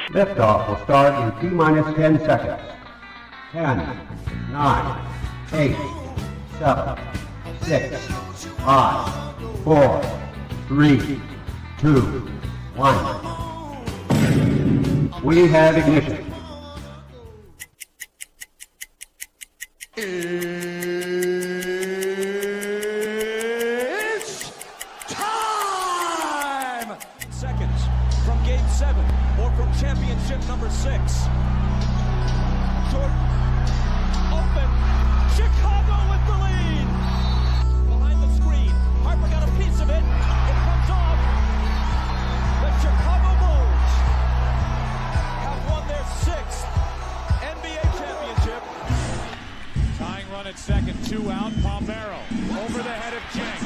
Liftoff will start in T-minus 10 seconds. 10, 9, 8, 7, 6, 5, 4, 3, 2, 1. We have ignition. It's time! Seconds from Game 7 or from championship number 6. Jordan, open, Chicago with the lead! Behind the screen, Harper got a piece of it, it comes off. The Chicago Bulls have won their 6th NBA championship. Tying run at second, 2 out, Palmero over the head of Jenks.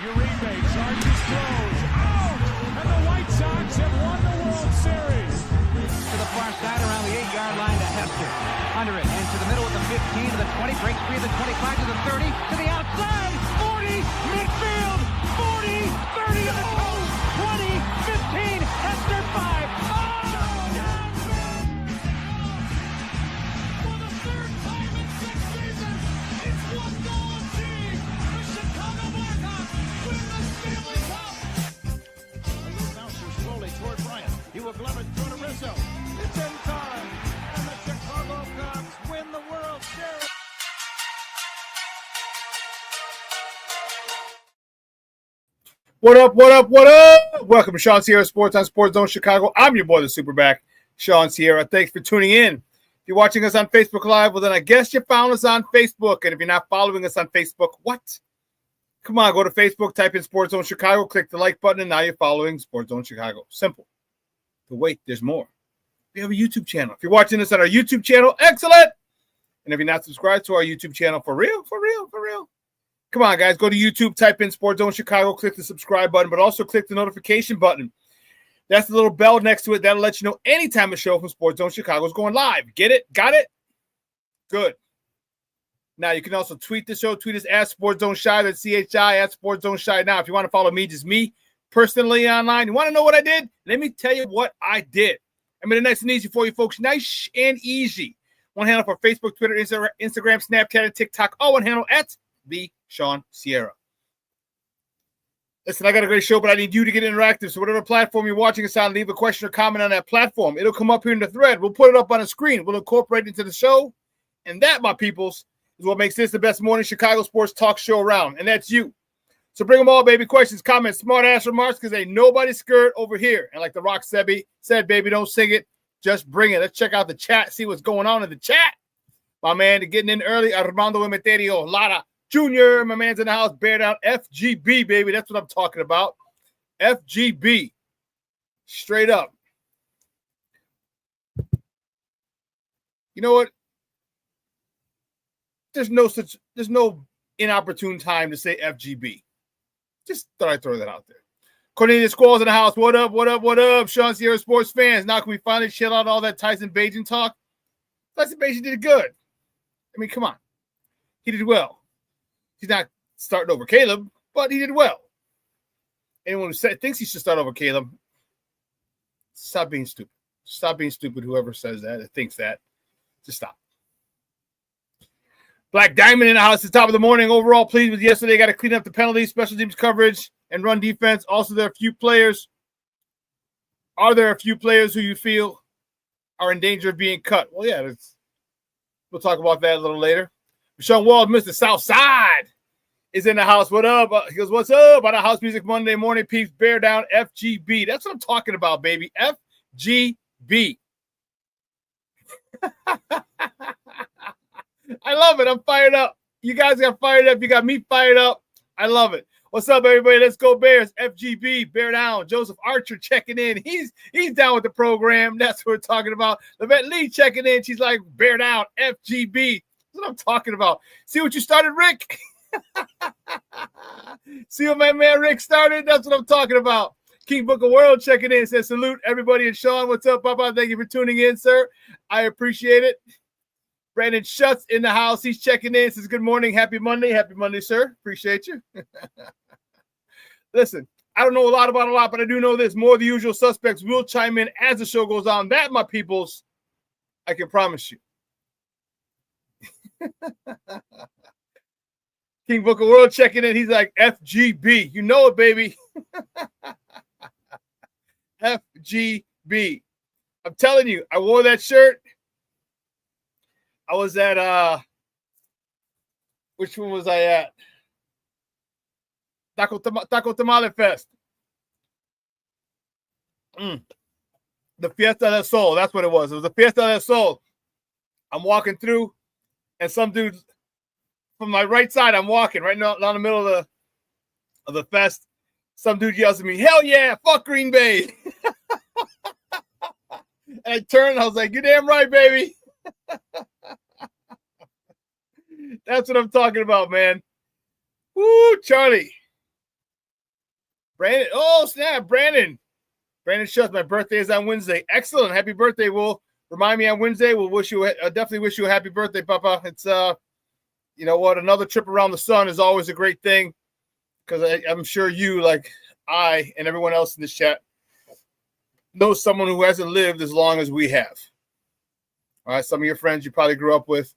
Uribe charges, throws, out! And the White Sox have won the World Series. To the far side around the 8-yard line to Hester. Under it, and to the middle of the 15, to the 20, breaks free of the 25, to the 30, to the outside, 40, midfield, 40, 30 to the post, 20, 15, Hester 5. For the 3rd time in 6 seasons, it's one goal team. The Chicago Blackhawks win the Stanley Cup. Bouncer slowly toward Bryant. He will glove it through to Rizzo. It's in time, and the Chicago Cubs win the World Series. What up, what up, what up? Welcome to ShawnSierraSports on Sports Zone Chicago. I'm your boy, the SuperBack, Shawn Sierra. Thanks for tuning in. If you're watching us on Facebook Live, well, then I guess you found us on Facebook. And if you're not following us on Facebook, what? Come on, go to Facebook, type in Sports Zone Chicago, click the like button, and now you're following Sports Zone Chicago. Simple. But wait, there's more. We have a YouTube channel. If you're watching this on our YouTube channel, excellent. And if you're not subscribed to our YouTube channel, for real, come on, guys. Go to YouTube, type in Sports Zone Chicago, click the subscribe button, but also click the notification button. That's the little bell next to it. That'll let you know anytime a show from Sports Zone Chicago is going live. Get it? Got it? Good. Now, you can also tweet the show. Tweet us at Sports Zone Shy. That's CHI at Sports Zone Shy. Now, if you want to follow me, just me personally online. You want to know what I did? Let me tell you what I did. I made it nice and easy for you folks. Nice and easy. One handle for Facebook, Twitter, Instagram, Snapchat, and TikTok. All one handle at the Shawn Sierra. Listen, I got a great show, but I need you to get interactive. So whatever platform you're watching us on, leave a question or comment on that platform. It'll come up here in the thread. We'll put it up on the screen. We'll incorporate it into the show. And that, my peoples, is what makes this the best morning Chicago sports talk show around. And that's you. So bring them all, baby. Questions, comments, smart-ass remarks, because ain't nobody scared over here. And like the Rock Sebi said, baby, don't sing it. Just bring it. Let's check out the chat, see what's going on in the chat. My man, getting in early, Armando Emeterio, Lara Jr., my man's in the house, bear down, FGB, baby. That's what I'm talking about. FGB. Straight up. You know what? There's no inopportune time to say FGB. Just thought I'd throw that out there. Cornelius Squalls in the house. What up, what up, what up? ShawnSierraSports fans. Now can we finally chill out all that Tyson Bagent talk? Tyson Bagent did good. I mean, come on. He did well. He's not starting over Caleb, but he did well. Anyone who thinks he should start over Caleb, stop being stupid. Stop being stupid, whoever says that or thinks that. Just stop. Black Diamond in the house at the top of the morning. Overall, pleased with yesterday. Got to clean up the penalties, special teams coverage, and run defense. Also, there are a few players. Are there a few players who you feel are in danger of being cut? Well, yeah, we'll talk about that a little later. Sean Wald, Mr. Southside, is in the house. What up? He goes, what's up? On the House Music Monday morning, peeps. Bear down, FGB. That's what I'm talking about, baby. FGB. I love it. I'm fired up. You guys got fired up. You got me fired up. I love it. What's up, everybody? Let's go Bears. FGB, bear down. Joseph Archer checking in. He's down with the program. That's what we're talking about. Levette Lee checking in. She's like, bear down. FGB. That's what I'm talking about. See what you started, Rick? See what my man Rick started? That's what I'm talking about. King Book of World checking in. Says, salute everybody. And Shawn, what's up, Papa? Thank you for tuning in, sir. I appreciate it. Brandon Schutz in the house. He's checking in. Says, good morning. Happy Monday. Happy Monday, sir. Appreciate you. Listen, I don't know a lot about a lot, but I do know this. More of the usual suspects will chime in as the show goes on. That, my peoples, I can promise you. King Book of World checking in. He's like, FGB. You know it, baby. FGB. I'm telling you, I wore that shirt. I was at, which one was I at? Taco Tamale Fest. The Fiesta del Sol. That's what it was. It was the Fiesta del Sol. I'm walking through, and some dude from my right side, I'm walking right now down the middle of the fest. Some dude yells at me, "Hell yeah, fuck Green Bay." And I turned, and I was like, "You're damn right, baby." That's what I'm talking about, man. Woo, Charlie. Brandon. Oh, snap, Brandon. Brandon Schutz, my birthday is on Wednesday. Excellent. Happy birthday. We'll remind me on Wednesday. We'll definitely wish you a happy birthday, Papa. It's, you know what? Another trip around the sun is always a great thing, because I'm sure you, like I and everyone else in this chat, know someone who hasn't lived as long as we have. All right. Some of your friends you probably grew up with.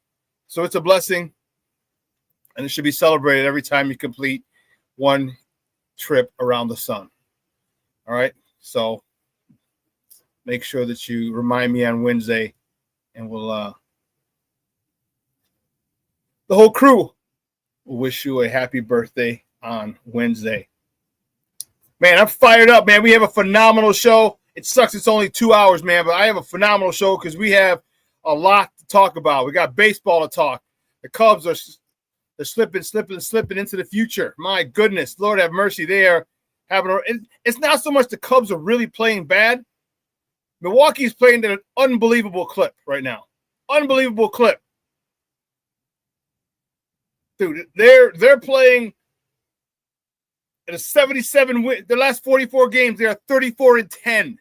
So it's a blessing, and it should be celebrated every time you complete one trip around the sun. All right. So make sure that you remind me on Wednesday, and we'll, the whole crew will wish you a happy birthday on Wednesday. Man, I'm fired up, man. We have a phenomenal show. It sucks it's only 2 hours, man, but I have a phenomenal show because we have a lot to talk about. We got baseball to talk. The Cubs they're slipping into the future. My goodness, Lord have mercy. They are having it's not so much the Cubs are really playing bad. Milwaukee's playing at an unbelievable clip right now. Unbelievable clip. Dude, they're playing at a 77 win. Their last 44 games, they are 34-10.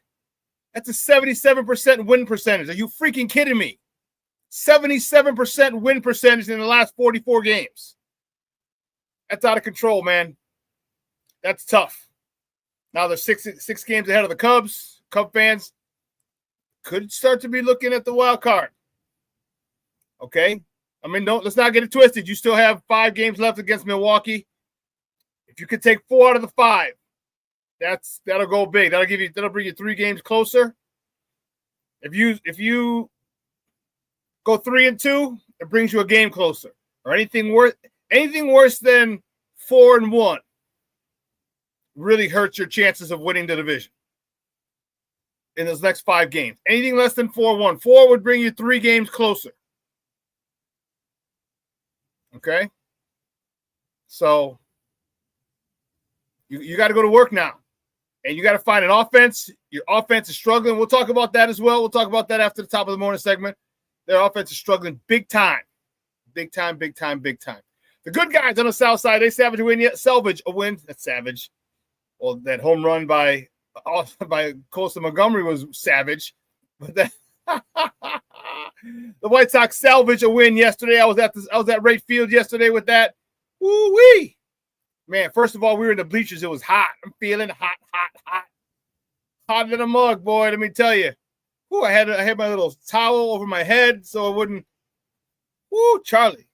That's a 77% win percentage. Are you freaking kidding me? 77% win percentage in the last 44 games. That's out of control, man. That's tough. Now they're six games ahead of the Cubs. Cub fans could start to be looking at the wild card. Okay? I mean, let's not get it twisted. You still have 5 games left against Milwaukee. If you could take 4 out of the 5, that'll go big. That'll bring you 3 games closer. If you go 3-2, it brings you a game closer. Or anything worse than 4-1 really hurts your chances of winning the division in those next 5 games. Anything less than 4-1. 4 would bring you 3 games closer. Okay? So you got to go to work now. And you got to find an offense. Your offense is struggling. We'll talk about that as well. We'll talk about that after the top of the morning segment. Their offense is struggling big time. Big time, big time, big time. The good guys on the south side, they salvage a win. That's savage. Well, that home run by Colson Montgomery was savage. But that the White Sox salvaged a win yesterday. I was at Wright Field yesterday with that. Woo-wee. Man, first of all, we were in the bleachers. It was hot. I'm feeling hot. Hotter than a mug, boy, let me tell you. Woo, I had my little towel over my head so it wouldn't. Woo, Charlie.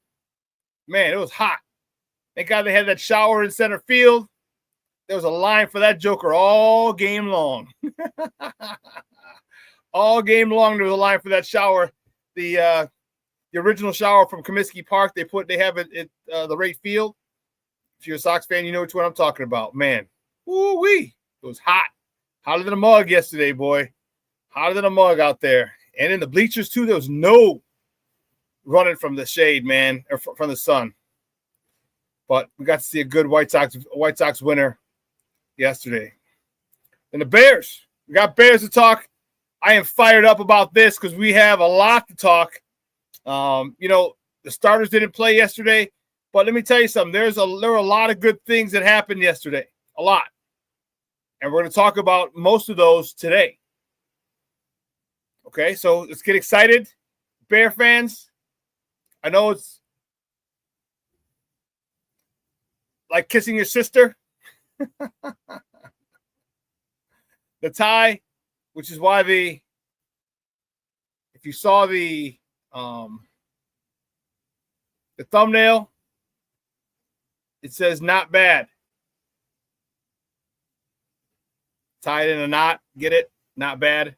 Man, it was hot. Thank God they had that shower in center field. There was a line for that joker all game long. All game long, there was a line for that shower. The original shower from Comiskey Park, they have it at the Wright Field. If you're a Sox fan, you know which one I'm talking about. Man, woo-wee. It was hot. Hotter than a mug yesterday, boy. Hotter than a mug out there. And in the bleachers, too, there was no running from the shade, man, or from the sun. But we got to see a good White Sox winner yesterday. And the Bears. We got Bears to talk. I am fired up about this because we have a lot to talk. The starters didn't play yesterday, but let me tell you something. There were a lot of good things that happened yesterday. A lot. And we're going to talk about most of those today. Okay, so let's get excited. Bear fans, I know it's like kissing your sister. the tie, which is why if you saw the thumbnail, it says not bad. Tied in a knot. Get it? Not bad.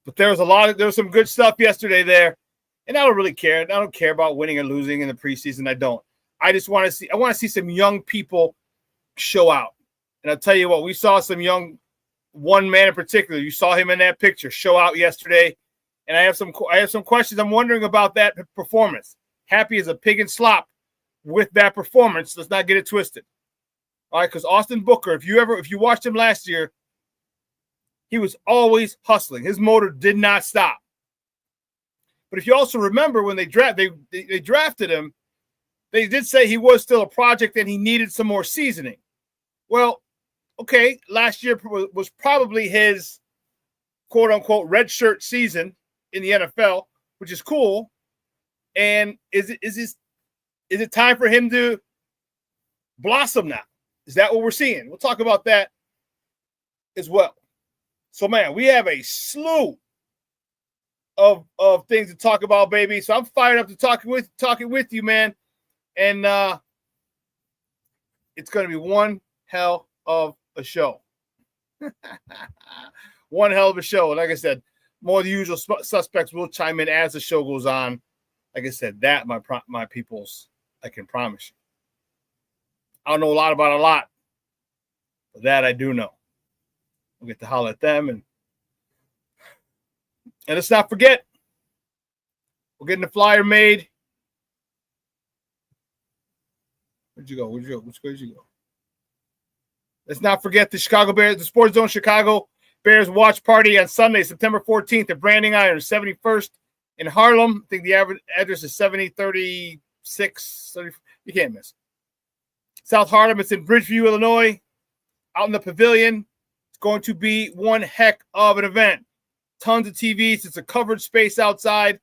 But there was some good stuff yesterday there. And I don't really care. I don't care about winning or losing in the preseason. I don't. I just want to see some young people show out. And I'll tell you what, we saw some young, one man in particular. You saw him in that picture show out yesterday. And I have some questions. I'm wondering about that performance. Happy as a pig in slop with that performance. Let's not get it twisted. All right, because Austin Booker, if you watched him last year, he was always hustling. His motor did not stop. But if you also remember when they drafted him, they did say he was still a project and he needed some more seasoning. Well, okay, last year was probably his quote-unquote red shirt season in the NFL, which is cool. And is it time for him to blossom now? Is that what we're seeing? We'll talk about that as well. So, man, we have a slew of things to talk about, baby. So I'm fired up to talking with you, man. And it's going to be one hell of a show. One hell of a show. And like I said, more of the usual suspects will chime in as the show goes on. Like I said, that, my peoples, I can promise you. I don't know a lot about a lot, but that I do know. We'll get to holler at them. And let's not forget, we're getting the flyer made. Where'd you go? Where'd you go? Let's not forget the Chicago Bears, the Sports Zone Chicago Bears watch party on Sunday, September 14th at Branding Iron, 71st in Harlem. I think the address is 7036. You can't miss. South Harlem. It's in Bridgeview, Illinois, out in the pavilion. It's going to be one heck of an event. Tons of TVs. It's a covered space outside,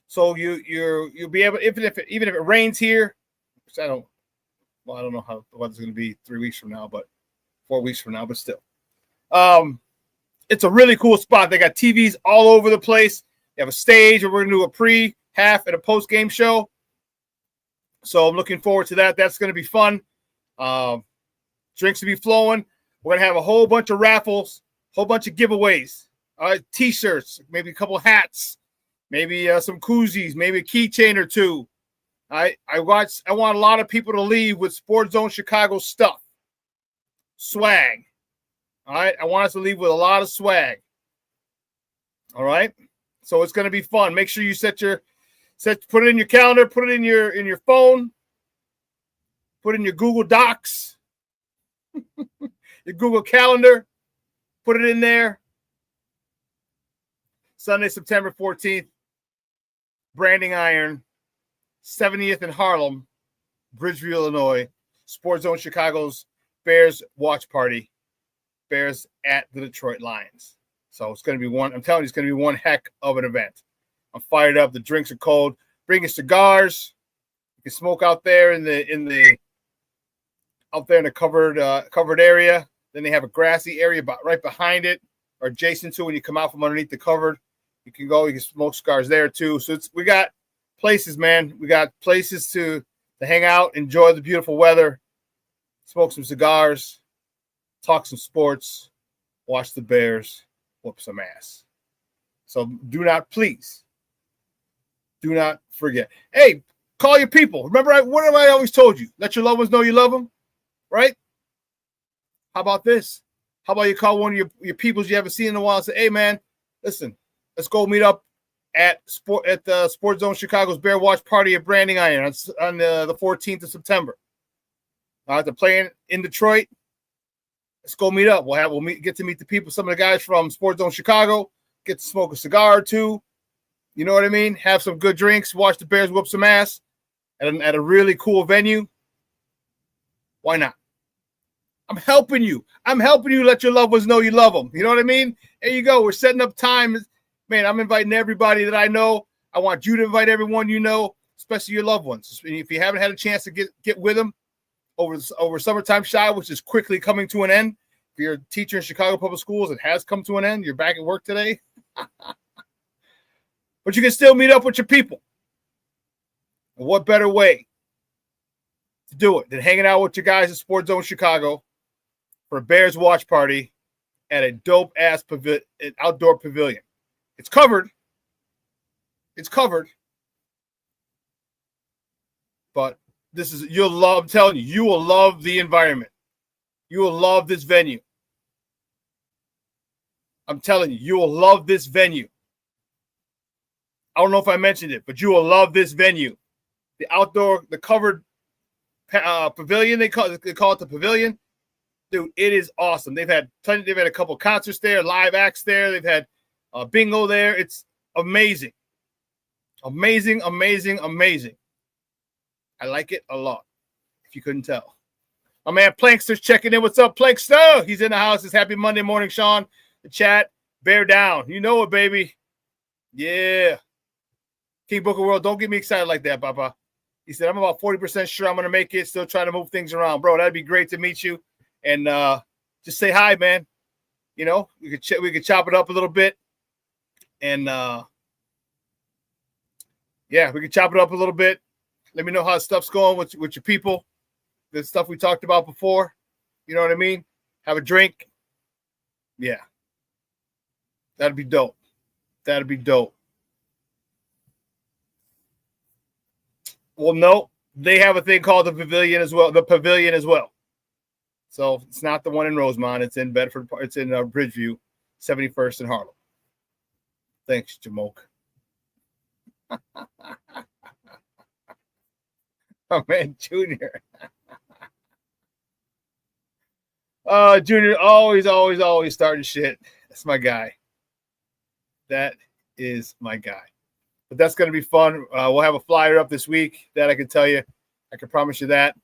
so you'll be able, even if it rains here, which I don't know how the weather's going to be 3 weeks from now, but 4 weeks from now, but still, it's a really cool spot. They got TVs all over the place. They have a stage where we're going to do a pre, half, and a post game show. So I'm looking forward to that. That's going to be fun. Drinks to be flowing. We're going to have a whole bunch of raffles, whole bunch of giveaways. T-shirts, maybe a couple hats, maybe some koozies, maybe a keychain or two. I want a lot of people to leave with Sports Zone Chicago stuff, swag. All right, I want us to leave with a lot of swag. All right, so it's going to be fun. Make sure you put it in your calendar, put it in your phone, put it in your Google Docs, your Google Calendar, put it in there. Sunday, September 14th, Branding Iron, 70th in Harlem, Bridgeview, Illinois, Sports Zone Chicago's Bears watch party, Bears at the Detroit Lions. So it's going to be I'm telling you, it's going to be one heck of an event. I'm fired up. The drinks are cold. Bring your cigars. You can smoke out there in the covered area. Then they have a grassy area right behind it or adjacent to when you come out from underneath the covered. You can smoke cigars there too. So we got places, man. We got places to hang out, enjoy the beautiful weather, smoke some cigars, talk some sports, watch the Bears whoop some ass. So do not forget. Hey, call your people. Remember what have I always told you? Let your loved ones know you love them, right? How about this? How about you call one of your peoples you haven't seen in a while and say, hey, man, listen, let's go meet up at the Sports Zone Chicago's Bear Watch Party at Branding Iron on the 14th of September. All right, they're playing in Detroit. Let's go meet up. We'll get to meet the people, some of the guys from Sports Zone Chicago, get to smoke a cigar or two. You know what I mean? Have some good drinks, watch the Bears whoop some ass at a really cool venue. Why not? I'm helping you. Let your loved ones know you love them. You know what I mean? There you go. We're setting up time. Man, I'm inviting everybody that I know. I want you to invite everyone you know, especially your loved ones. If you haven't had a chance to get with them, over summertime shy, which is quickly coming to an end. If you're a teacher in Chicago Public Schools, it has come to an end. You're back at work today. But you can still meet up with your people. And what better way to do it than hanging out with your guys at Sports Zone Chicago for a Bears watch party at a dope-ass outdoor pavilion. It's covered. It's covered. But I'm telling you, you will love the environment. You will love this venue. I'm telling you, you will love this venue. I don't know if I mentioned it, but you will love this venue. The covered pavilion, they call it the pavilion. Dude, it is awesome. They've had a couple concerts there, live acts there. They've had bingo there. It's amazing. Amazing, amazing, amazing. I like it a lot, if you couldn't tell. My man Plankster's checking in. What's up, Plankster? He's in the house. It's happy Monday morning, Shawn. The chat, bear down. You know it, baby. Yeah. King Booker World, don't get me excited like that, Papa. He said, I'm about 40% sure I'm going to make it. Still trying to move things around. Bro, that'd be great to meet you. And just say hi, man. You know, we could chop it up a little bit. And, yeah, we could chop it up a little bit. Let me know how stuff's going with your people. The stuff we talked about before. You know what I mean? Have a drink. Yeah. That'd be dope. That'd be dope. Well, no, they have a thing called the pavilion as well. The pavilion as well. So it's not the one in Rosemont. It's in Bedford. It's in Bridgeview, 71st and Harlem. Thanks, Jamoke. Oh man, Junior. Junior, always starting shit. That's my guy. That is my guy. But that's going to be fun. We'll have a flyer up this week. That I can tell you. I can promise you that.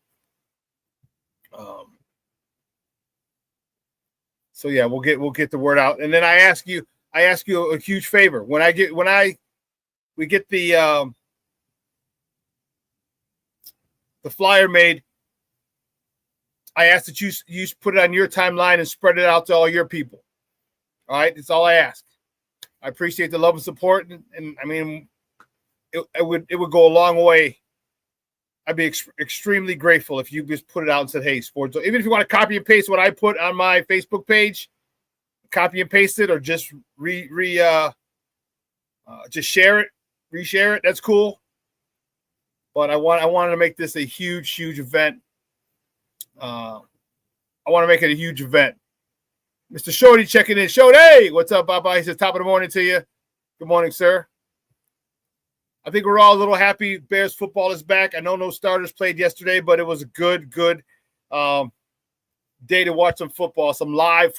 So yeah, we'll get the word out. And then I ask you a huge favor. When we get the flyer made, I ask that you put it on your timeline and spread it out to all your people. All right, that's all I ask. I appreciate the love and support, and I mean, it would go a long way. I'd be extremely grateful if you just put it out and said, "Hey, sports." Even if you want to copy and paste what I put on my Facebook page, copy and paste it, or just just share it, reshare it. That's cool. But I wanted to make this a huge event. I want to make it a huge event. Mr. Shorty checking in. Shorty, hey, what's up, Baba? He says, top of the morning to you. Good morning, sir. I think we're all a little happy Bears football is back. I know no starters played yesterday, but it was a good day to watch some football, some live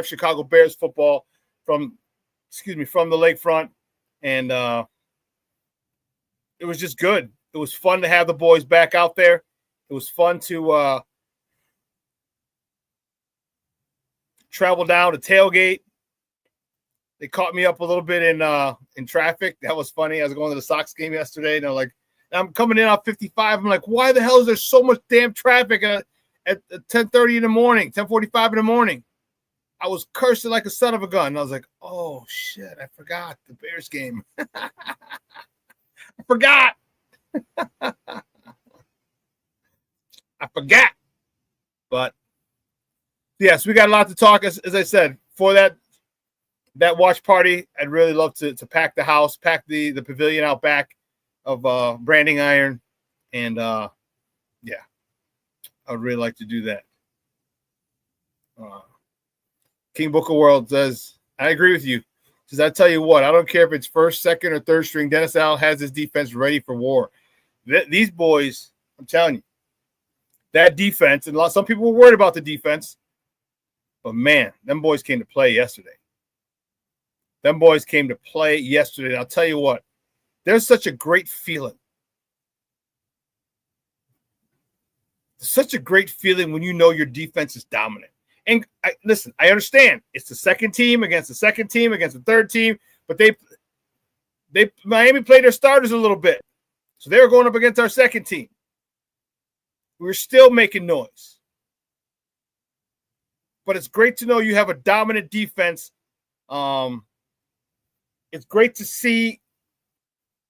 Chicago Bears football from the lakefront. And it was just good. It was fun to have the boys back out there. It was fun to travel down to tailgate. They caught me up a little bit in traffic. That was funny. I was going to the Sox game yesterday, and I'm coming in on 55. I'm like, why the hell is there so much damn traffic at 10:30 in the morning, 10:45 in the morning? I was cursing like a son of a gun. And I was like, oh, shit, I forgot the Bears game. I forgot. I forgot. But, yes, we got a lot to talk. As I said, for that watch party, I'd really love to pack the house, pack the pavilion out back of Branding Iron. And, yeah, I would really like to do that. King Booker World says, I agree with you. Says, I tell you what, I don't care if it's first, second, or third string. Dennis Allen has his defense ready for war. These boys, I'm telling you, that defense, and some people were worried about the defense, but man, them boys came to play yesterday. And I'll tell you what, there's such a great feeling. Such a great feeling when you know your defense is dominant. And listen, I understand it's the second team against the second team against the third team, but Miami played their starters a little bit. So they were going up against our second team. we're still making noise. But it's great to know you have a dominant defense. It's great to see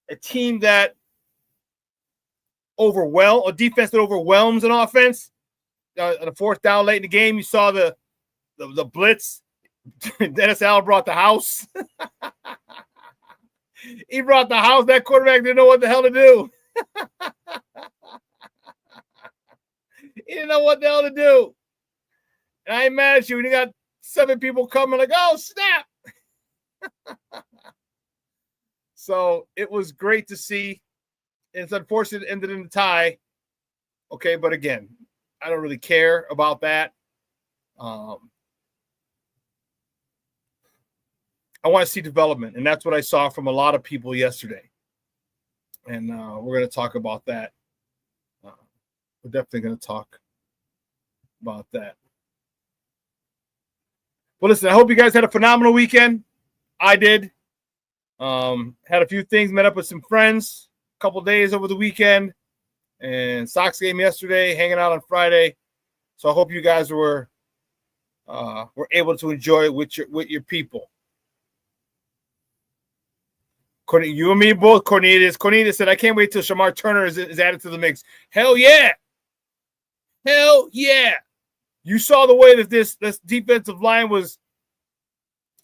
a team that a defense that overwhelms an offense. On the fourth down late in the game, you saw the blitz. Dennis Allen brought the house. He brought the house. That quarterback didn't know what the hell to do. He didn't know what the hell to do. And I ain't mad at you when you got 7 people coming like, oh, snap. So it was great to see. And it's unfortunate it ended in a tie. Okay, but again, I don't really care about that. I want to see development, and that's what I saw from a lot of people yesterday. And we're going to talk about that. We're definitely going to talk about that. Well, listen, I hope you guys had a phenomenal weekend. I did. Had a few things, met up with some friends, a couple days over the weekend, and Sox game yesterday, hanging out on Friday. So I hope you guys were able to enjoy it with your people. You and me both, Cornelius. Cornelius said, I can't wait till Shamar Turner is added to the mix. Hell yeah. Hell yeah. You saw the way that this defensive line was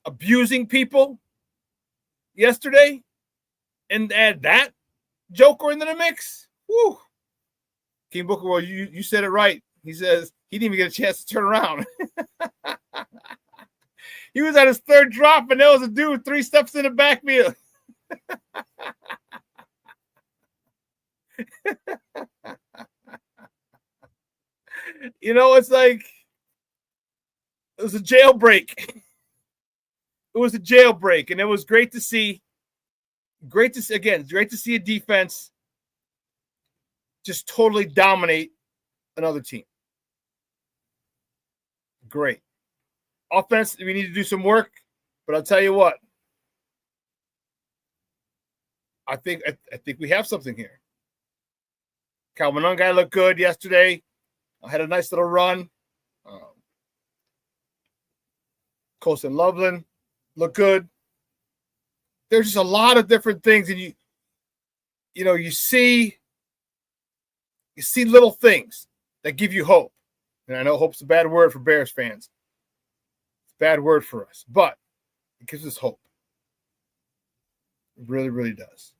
abusing people yesterday, and add that joker into the mix. Woo. King Booker, well, you said it right. He says he didn't even get a chance to turn around. He was at his third drop, and there was a dude 3 steps in the backfield. It's like it was a jailbreak. It was a jailbreak, and it was great to see. Great to see a defense just totally dominate another team. Great. Offense, we need to do some work, but I'll tell you what. I think we have something here. Calvin Ungai looked good yesterday. I had a nice little run. Colson Loveland looked good. There's just a lot of different things, and you see little things that give you hope. And I know hope's a bad word for Bears fans. It's a bad word for us, but it gives us hope. It really, really does.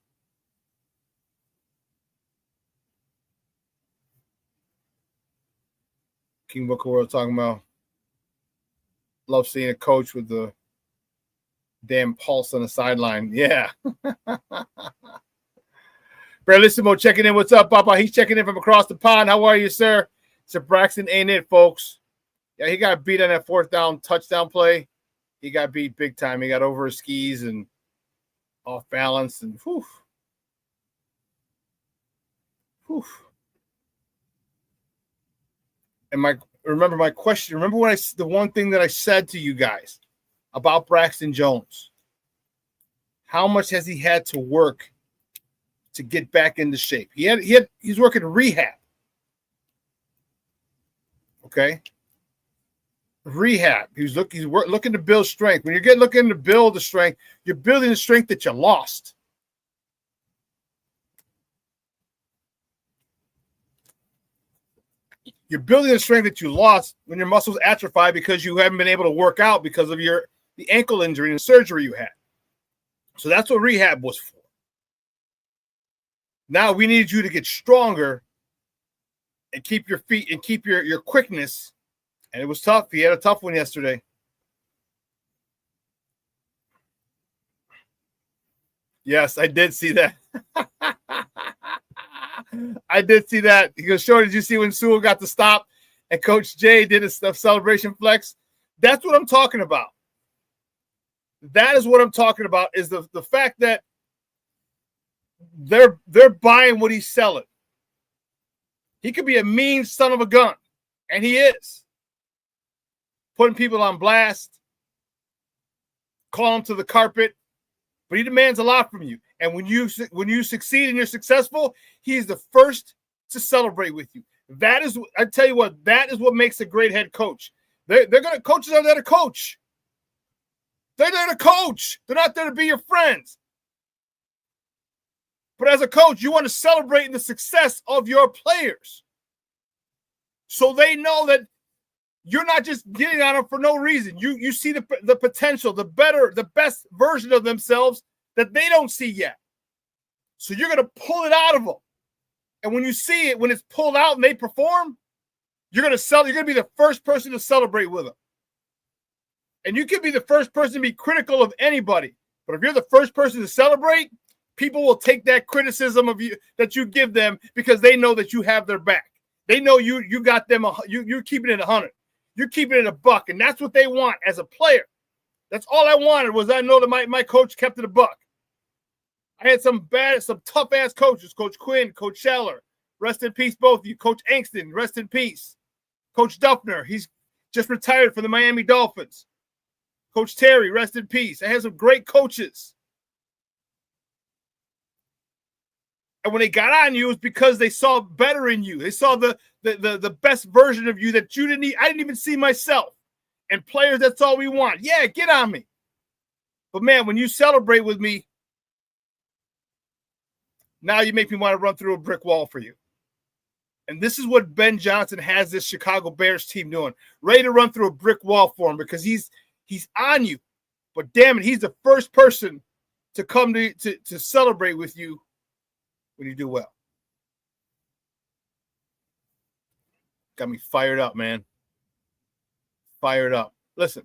King Booker World talking about love seeing a coach with the damn pulse on the sideline. Yeah. Bravissimo checking in. What's up, Papa? He's checking in from across the pond. How are you, sir? Sir Braxton ain't it, folks. Yeah, he got beat on that 4th down touchdown play. He got beat big time. He got over his skis and off balance, and whew. And remember my question. Remember the one thing that I said to you guys about Braxton Jones. How much has he had to work to get back into shape? He's working rehab. Okay. Rehab. He's looking to build strength. When you're looking to build the strength, you're building the strength that you lost. You're building the strength that you lost when your muscles atrophy because you haven't been able to work out because of the ankle injury and surgery you had. So that's what rehab was for. Now we need you to get stronger and keep your feet and keep your quickness. And it was tough. He had a tough one yesterday. Yes, I did see that. I did see that. He goes, Shawn, did you see when Sewell got the stop and Coach Jay did a celebration flex? That's what I'm talking about. That is what I'm talking about, is the fact that they're buying what he's selling. He could be a mean son of a gun, and he is. Putting people on blast, calling them to the carpet, but he demands a lot from you. And when you succeed and you're successful, he's the first to celebrate with you. I tell you what, that is what makes a great head coach. Coaches are there to coach. They're there to coach. They're not there to be your friends. But as a coach, you want to celebrate the success of your players. So they know that you're not just getting on them for no reason. You see the potential, the best version of themselves that they don't see yet. So you're going to pull it out of them. And when you see it, when it's pulled out and they perform, you're going to be the first person to celebrate with them. And you can be the first person to be critical of anybody. But if you're the first person to celebrate, people will take that criticism of you that you give them because they know that you have their back. They know you got them. You're keeping it 100. You're keeping it $100, and that's what they want as a player. That's all I wanted was I know that my coach kept it $100. I had some tough ass coaches, Coach Quinn, Coach Scheller, rest in peace, both of you. Coach Angston, rest in peace. Coach Duffner, he's just retired from the Miami Dolphins. Coach Terry, rest in peace. I had some great coaches. And when they got on you, it was because they saw better in you. They saw the best version of you that I didn't even see myself. And players, that's all we want. Yeah, get on me. But man, when you celebrate with me, now you make me want to run through a brick wall for you. And this is what Ben Johnson has this Chicago Bears team doing. Ready to run through a brick wall for him because he's on you. But damn it, he's the first person to come to celebrate with you when you do well. Got me fired up, man. Fired up. Listen,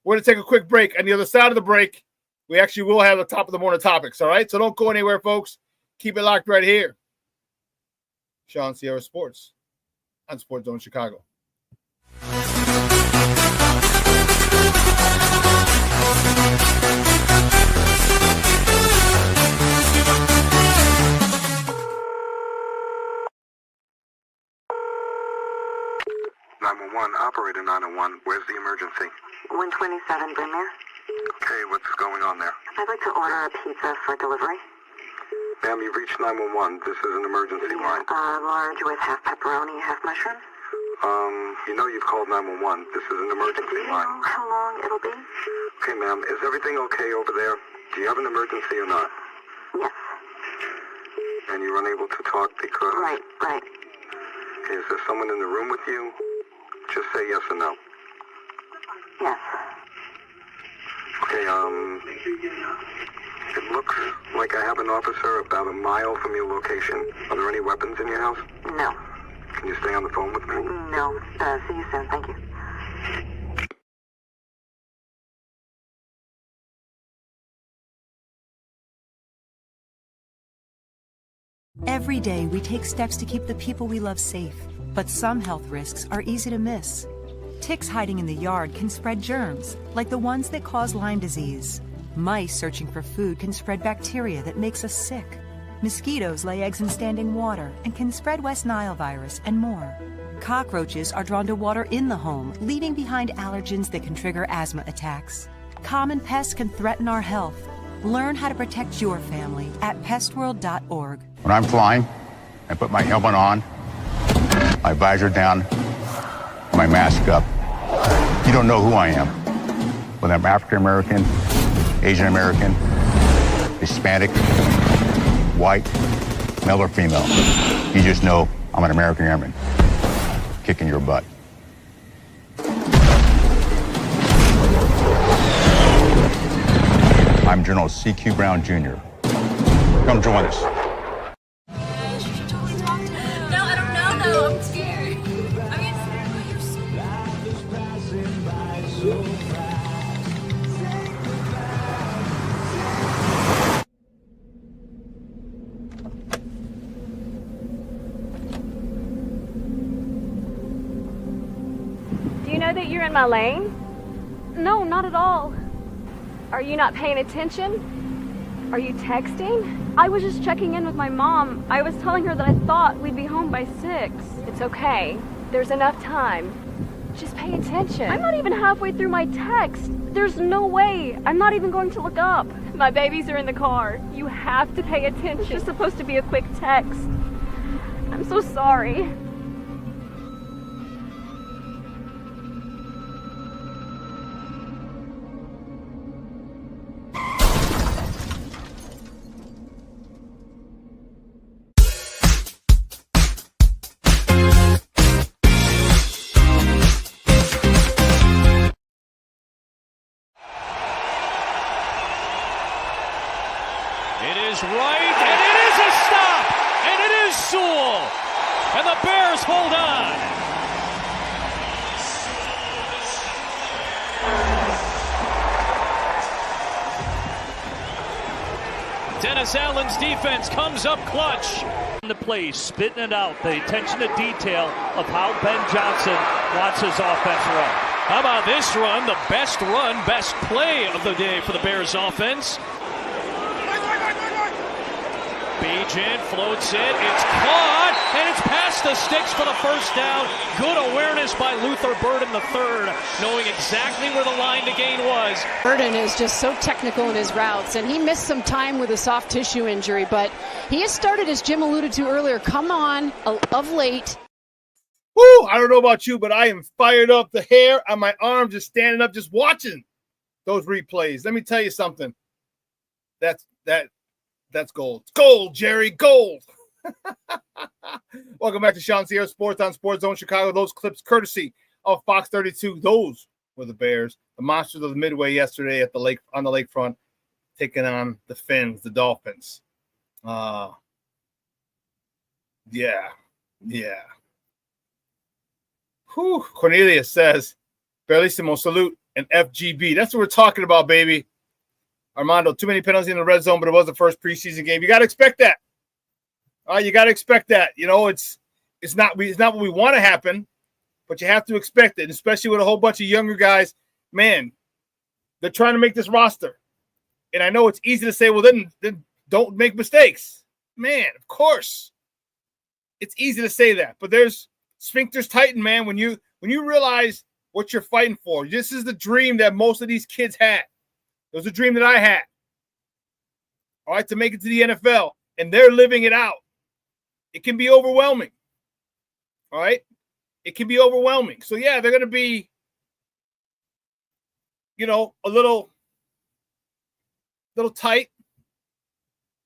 we're going to take a quick break. On the other side of the break, we actually will have the top of the morning topics, all right? So don't go anywhere, folks. Keep it locked right here. Shawn Sierra Sports on Sports Zone Chicago. Operator 901, where's the emergency? 127 Brynmere. Okay, what's going on there? I'd like to order a pizza for delivery. Ma'am, you've reached 911. This is an emergency line. Large with half pepperoni, half mushrooms. You know you've called 911. This is an emergency Do you line. know how long it'll be? Okay, ma'am, is everything okay over there? Do you have an emergency or not? Yes. And you're unable to talk because... Right. Okay, is there someone in the room with you? Just say yes or no. Yes. Okay, it looks like I have an officer about a mile from your location. Are there any weapons in your house? No. Can you stay on the phone with me? No. See you soon. Thank you. Every day, we take steps to keep the people we love safe, but some health risks are easy to miss. Ticks hiding in the yard can spread germs, like the ones that cause Lyme disease. Mice searching for food can spread bacteria that makes us sick. Mosquitoes lay eggs in standing water and can spread West Nile virus and more. Cockroaches are drawn to water in the home, leaving behind allergens that can trigger asthma attacks. Common pests can threaten our health. Learn how to protect your family at pestworld.org. When I'm flying, I put my helmet on, my visor down, my mask up. You don't know who I am. Whether I'm African American, Asian American, Hispanic, white, male or female. You just know I'm an American airman kicking your butt. I'm General C.Q. Brown Jr. Come join us. No, I don't know though. I'm scared. I mean, you're Do you know that you're in my lane? No, not at all. Are you not paying attention? Are you texting? I was just checking in with my mom. I was telling her that I thought we'd be home by 6. It's okay. There's enough time. Just pay attention. I'm not even halfway through my text. There's no way. I'm not even going to look up. My babies are in the car. You have to pay attention. It's just supposed to be a quick text. I'm so sorry. his right, and it is a stop, and it is Sewell, and the Bears hold on. Dennis Allen's defense comes up clutch. The play, spitting it out, the attention to detail of how Ben Johnson wants his offense run. How about this run, the best run, best play of the day for the Bears offense. Bajan floats it, it's caught, and it's past the sticks for the first down. Good awareness by Luther Burden III, knowing exactly where the line to gain was. Burden is just so technical in his routes, and he missed some time with a soft tissue injury, but he has started, as Jim alluded to earlier, come on of late. Woo! I don't know about you, but I am fired up. The hair on my arm just standing up, just watching those replays. Let me tell you something. That's gold. Gold, Jerry, gold. Welcome back to ShawnSierraSports on Sports Zone Chicago. Those clips courtesy of Fox 32. Those were the Bears, the monsters of the Midway yesterday at the lake on the lakefront, taking on the Finns, the Dolphins. Yeah. Whew. Cornelius says, Bellissimo salute and FGB. That's what we're talking about, baby. Armando, too many penalties in the red zone, but it was the first preseason game. You got to expect that. All right, you got to expect that. You know, it's not what we want to happen, but you have to expect it, especially with a whole bunch of younger guys. Man, they're trying to make this roster. And I know it's easy to say, well, then don't make mistakes. Man, of course. It's easy to say that, but there's sphincters tighten, man, when you realize what you're fighting for. This is the dream that most of these kids had. It was a dream that I had, all right, to make it to the NFL, and they're living it out. It can be overwhelming, all right? It can be overwhelming. So, yeah, they're going to be, a little tight,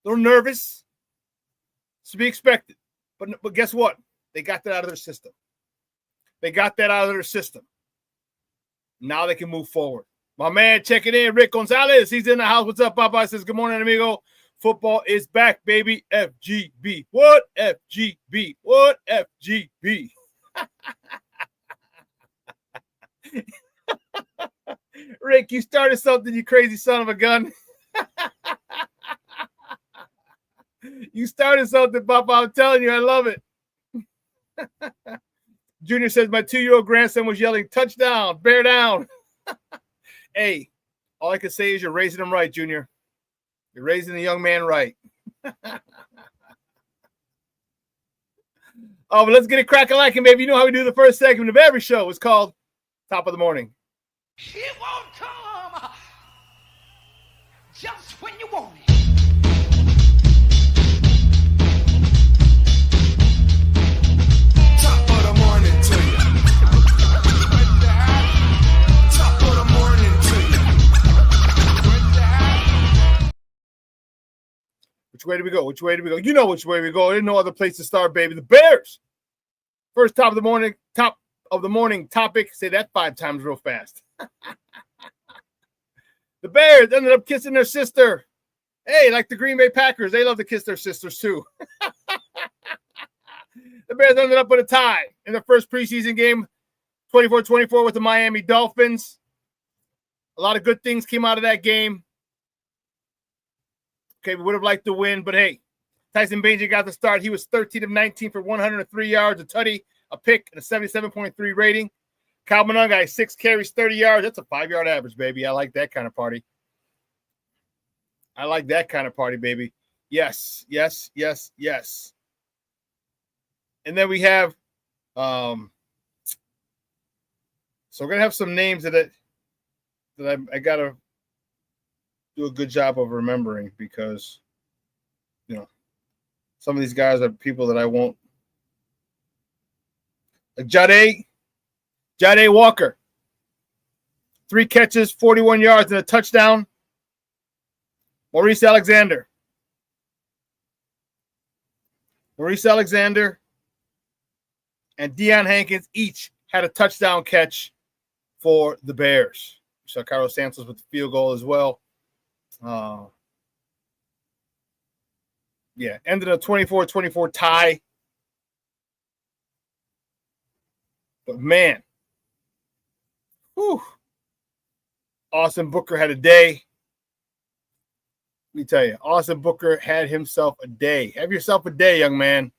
a little nervous. It's to be expected. But guess what? They got that out of their system. Now they can move forward. My man checking in, Rick Gonzalez. He's in the house. What's up, Papa? Says, good morning, amigo. Football is back, baby. FGB. What? FGB. What? FGB. Rick, you started something, you crazy son of a gun. You started something, Papa. I'm telling you, I love it. Junior says, my 2-year-old grandson was yelling, touchdown, bear down. Hey, all I can say is you're raising him right, Junior. You're raising the young man right. But let's get it crack-a-lacking, baby. You know how we do the first segment of every show. It's called Top of the Morning. It won't come just when you want it. Which way do we go? You know which way we go. There's no other place to start, baby. The Bears. First top of the morning topic. Say that 5 times real fast. The Bears ended up kissing their sister. Hey, like the Green Bay Packers, they love to kiss their sisters too. The Bears ended up with a tie in their first preseason game, 24-24 with the Miami Dolphins. A lot of good things came out of that game. Okay, we would have liked to win, but hey, Tyson Bagent got the start. He was 13 of 19 for 103 yards, a tutty, a pick, and a 77.3 rating. Kyle Monangai, 6 carries, 30 yards. That's a 5-yard average, baby. I like that kind of party. Baby. Yes. And then we have, so we're going to have some names that I got to do a good job of remembering because, some of these guys are people that I won't. Like Jade Walker, 3 catches, 41 yards, and a touchdown. Maurice Alexander and Deion Hankins each had a touchdown catch for the Bears. We saw Carlos Santos with the field goal as well. Yeah, ended a 24-24 tie. But man, whew, Austin Booker had a day. Let me tell you, Austin Booker had himself a day. Have yourself a day, young man.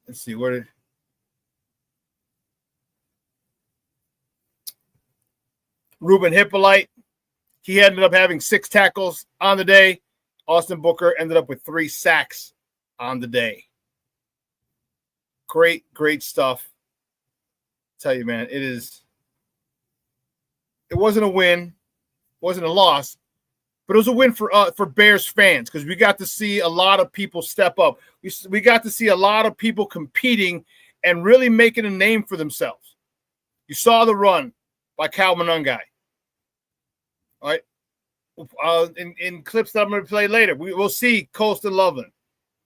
Let's see, where did Ruben Hippolyte, he ended up having 6 tackles on the day. Austin Booker ended up with 3 sacks on the day. Great, great stuff. Tell you, man, it wasn't a win, wasn't a loss, but it was a win for Bears fans because we got to see a lot of people step up. We got to see a lot of people competing and really making a name for themselves. You saw the run by Cal Monungai. All right. In clips that I'm going to play later, we'll see Colston Loveland.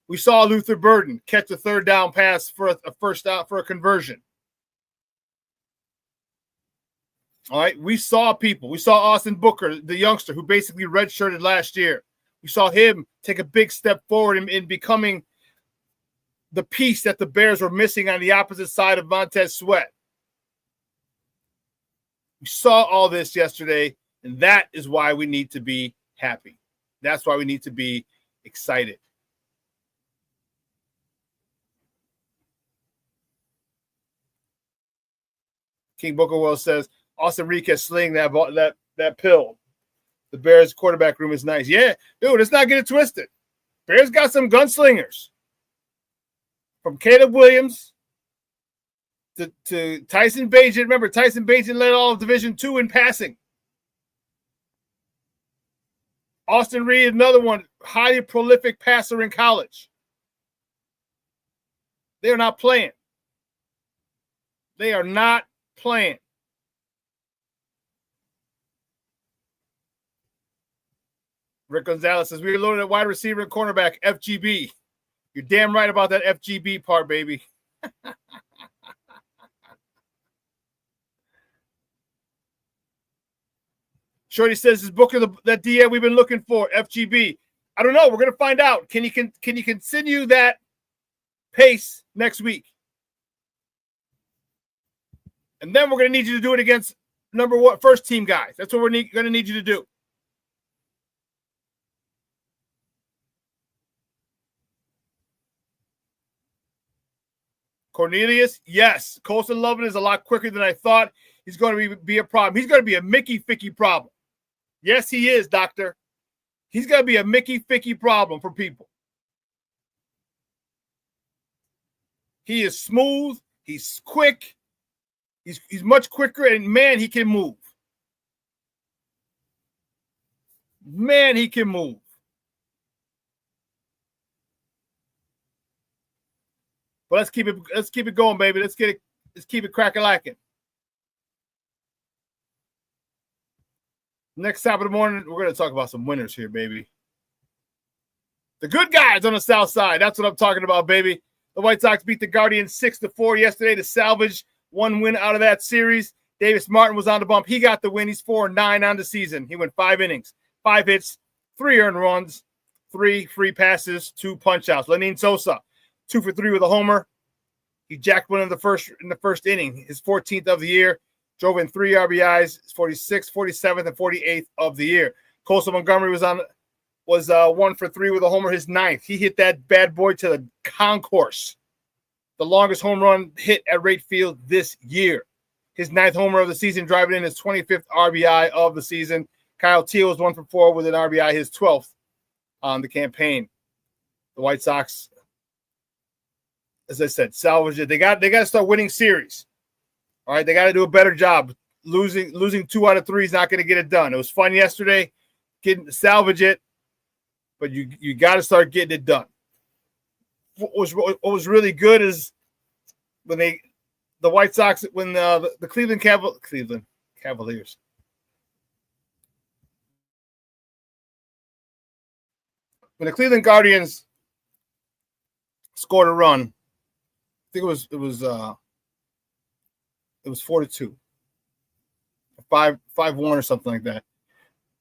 We saw Luther Burden catch a 3rd down pass for a first out for a conversion. All right. We saw people. We saw Austin Booker, the youngster who basically redshirted last year. We saw him take a big step forward in becoming the piece that the Bears were missing on the opposite side of Montez Sweat. We saw all this yesterday, and that is why we need to be happy. That's why we need to be excited. King Bookerwell says, Austin Reed can sling that pill. The Bears quarterback room is nice. Yeah, dude, let's not get it twisted. Bears got some gunslingers. From Caleb Williams to Tyson Bagent. Remember, Tyson Bagent led all of Division II in passing. Austin Reed, another one, highly prolific passer in college. They're not playing. They are not playing. Rick Gonzalez says, we're loaded at wide receiver and cornerback, FGB. You're damn right about that FGB part, baby. Shorty says, is Booker that DA we've been looking for, FGB? I don't know. We're going to find out. Can you continue that pace next week? And then we're going to need you to do it against first team guys. That's what we're going to need you to do. Cornelius, yes. Colston Loveland is a lot quicker than I thought. He's going to be a problem. He's going to be a Mickey Ficky problem. Yes, he is, doctor. He's going to be a Mickey Ficky problem for people. He is smooth. He's quick. He's much quicker, and man, he can move. Man, he can move. But let's keep it going, baby. Let's keep it crack-a-lacking. Next time of the morning, we're going to talk about some winners here, baby. The good guys on the south side. That's what I'm talking about, baby. The White Sox beat the Guardians 6-4 yesterday to salvage one win out of that series. Davis Martin was on the bump. He got the win. He's 4-9 on the season. He went 5 innings, 5 hits, 3 earned runs, 3 free passes, 2 punch-outs. Lenyn Sosa, 2 for 3 with a homer. He jacked one in the first inning, his 14th of the year. Drove in 3 RBIs, 46th, 47th, and 48th of the year. Colson Montgomery was 1 for 3 with a homer, his 9th. He hit that bad boy to the concourse. The longest home run hit at right field this year. His 9th homer of the season, driving in his 25th RBI of the season. Kyle Teel was 1 for 4 with an RBI, his 12th on the campaign. The White Sox, as I said, salvage it. They got to start winning series. All right, they got to do a better job. Losing 2 out of 3 is not going to get it done. It was fun yesterday, salvage it, but you got to start getting it done. What was really good is when the White Sox, when the Cleveland Cavaliers. When the Cleveland Guardians scored a run, I think it was 4-2, 5-1 or something like that.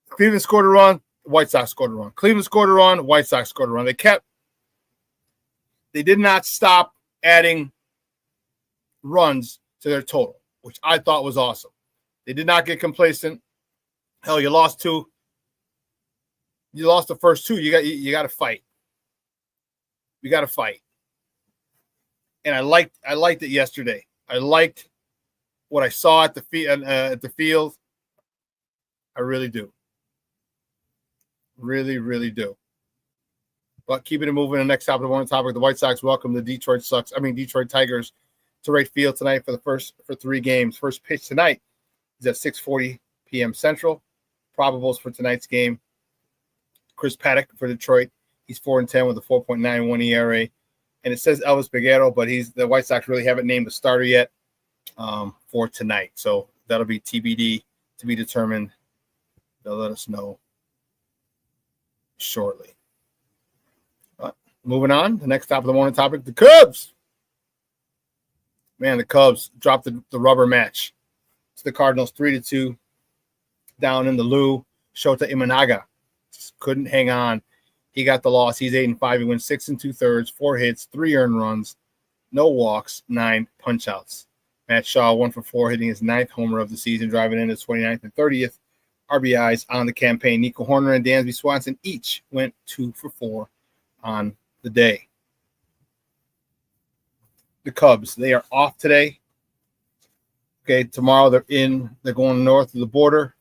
Cleveland scored a run. White Sox scored a run. Cleveland scored a run. White Sox scored a run. They did not stop adding runs to their total, which I thought was awesome. They did not get complacent. Hell, you lost two. You lost the first two. You got to fight. You got to fight. And I liked it yesterday. I liked what I saw at the field. I really do. Really, really do. But keeping it moving, the next topic, the White Sox welcome the Detroit Tigers to Wright Field tonight for 3 games. First pitch tonight is at 6:40 p.m. Central. Probables for tonight's game. Chris Paddock for Detroit. He's 4-10 with a 4.91 ERA. And it says Elvis Peguero, but the White Sox really haven't named the starter yet for tonight. So that'll be TBD, to be determined. They'll let us know shortly. Moving on, the next top of the morning topic, the Cubs. Man, the Cubs dropped the rubber match to the Cardinals 3-2 down in the Lou. Shota Imanaga just couldn't hang on. He got the loss. He's 8-5. He wins 6 2/3, 4 hits, 3 earned runs, no walks, 9 punch-outs. Matt Shaw 1 for 4, hitting his 9th homer of the season, driving in his 29th and 30th RBIs on the campaign. Nico Horner and Dansby Swanson each went 2 for 4 on the day. The Cubs, they are off today. Okay, tomorrow they're going north of the border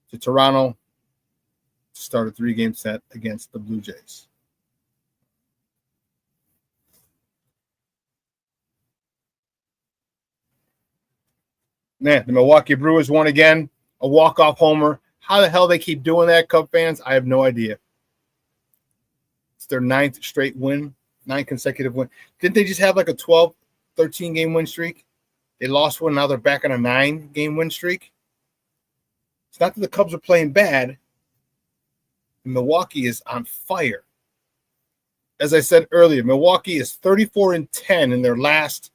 to Toronto to start a 3-game set against the Blue Jays. Man, the Milwaukee Brewers won again, a walk-off homer. How the hell they keep doing that, Cub fans? I have no idea. It's their 9th straight win, 9 consecutive win. Didn't they just have like a 12, 13-game win streak? They lost one, now they're back on a 9-game win streak. It's not that the Cubs are playing bad. Milwaukee is on fire. As I said earlier, Milwaukee is 34-10 in their last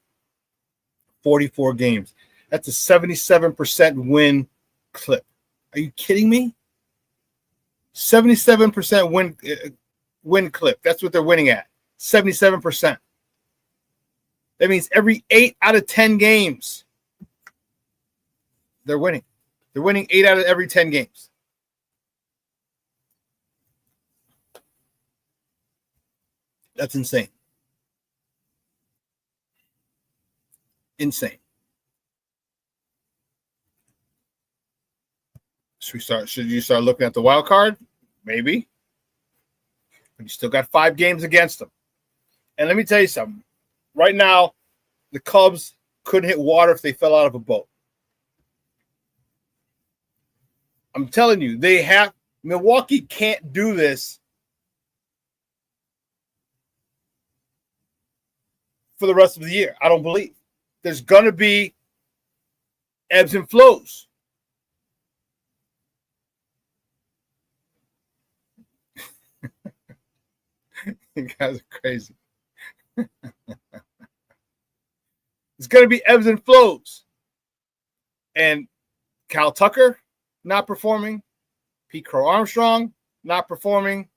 44 games. That's a 77% win clip. Are you kidding me? 77% win clip. That's what they're winning at. 77%. That means every 8 out of 10 games, they're winning. They're winning 8 out of every 10 games. That's insane. Insane. Should you start looking at the wild card? Maybe. But you still got 5 games against them. And let me tell you something. Right now, the Cubs couldn't hit water if they fell out of a boat. I'm telling you, Milwaukee can't do this for the rest of the year. I don't believe. There's going to be ebbs and flows. You guys are crazy. It's going to be ebbs and flows. And Cal Tucker not performing. Pete Crow Armstrong not performing.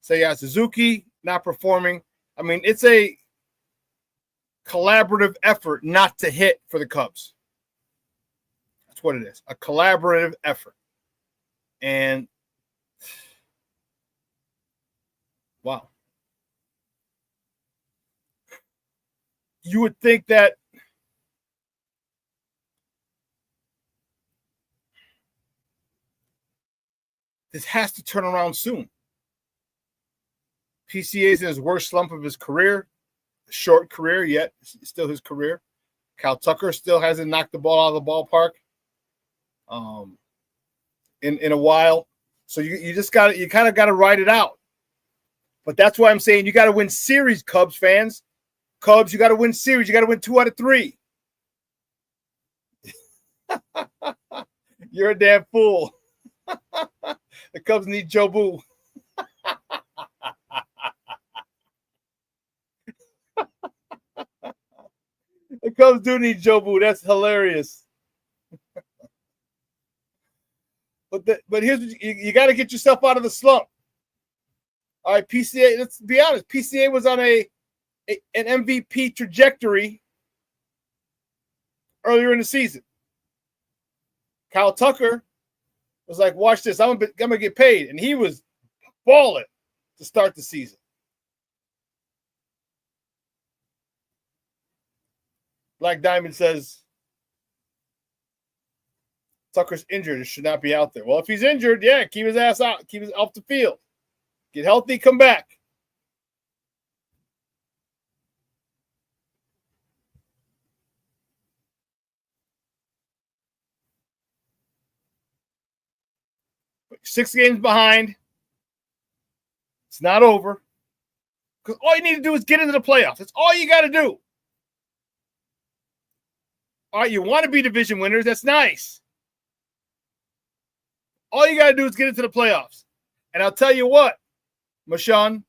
Seiya Suzuki not performing. I mean, it's a collaborative effort not to hit for the Cubs. That's what it is. A collaborative effort. And wow. You would think that this has to turn around soon. PCA is in his worst slump of his career. Short career, yet still his career. Cal Tucker still hasn't knocked the ball out of the ballpark in a while. So you kind of got to ride it out. But that's why I'm saying you got to win series, Cubs fans. Cubs, you got to win series. You got to win 2 out of 3. You're a damn fool. The Cubs need Joe Boo. The Cubs do need Joe Boo. That's hilarious. But here's what you got to get yourself out of the slump. All right, PCA. Let's be honest. PCA was on an MVP trajectory earlier in the season. Kyle Tucker was like, "Watch this. I'm gonna get paid," and he was balling to start the season. Black Diamond says Tucker's injured and should not be out there. Well, if he's injured, yeah, keep his ass out. Keep his off the field. Get healthy, come back. But 6 games behind. It's not over. Because all you need to do is get into the playoffs. That's all you got to do. All right, you want to be division winners. That's nice. All you got to do is get into the playoffs. And I'll tell you what, Shawn,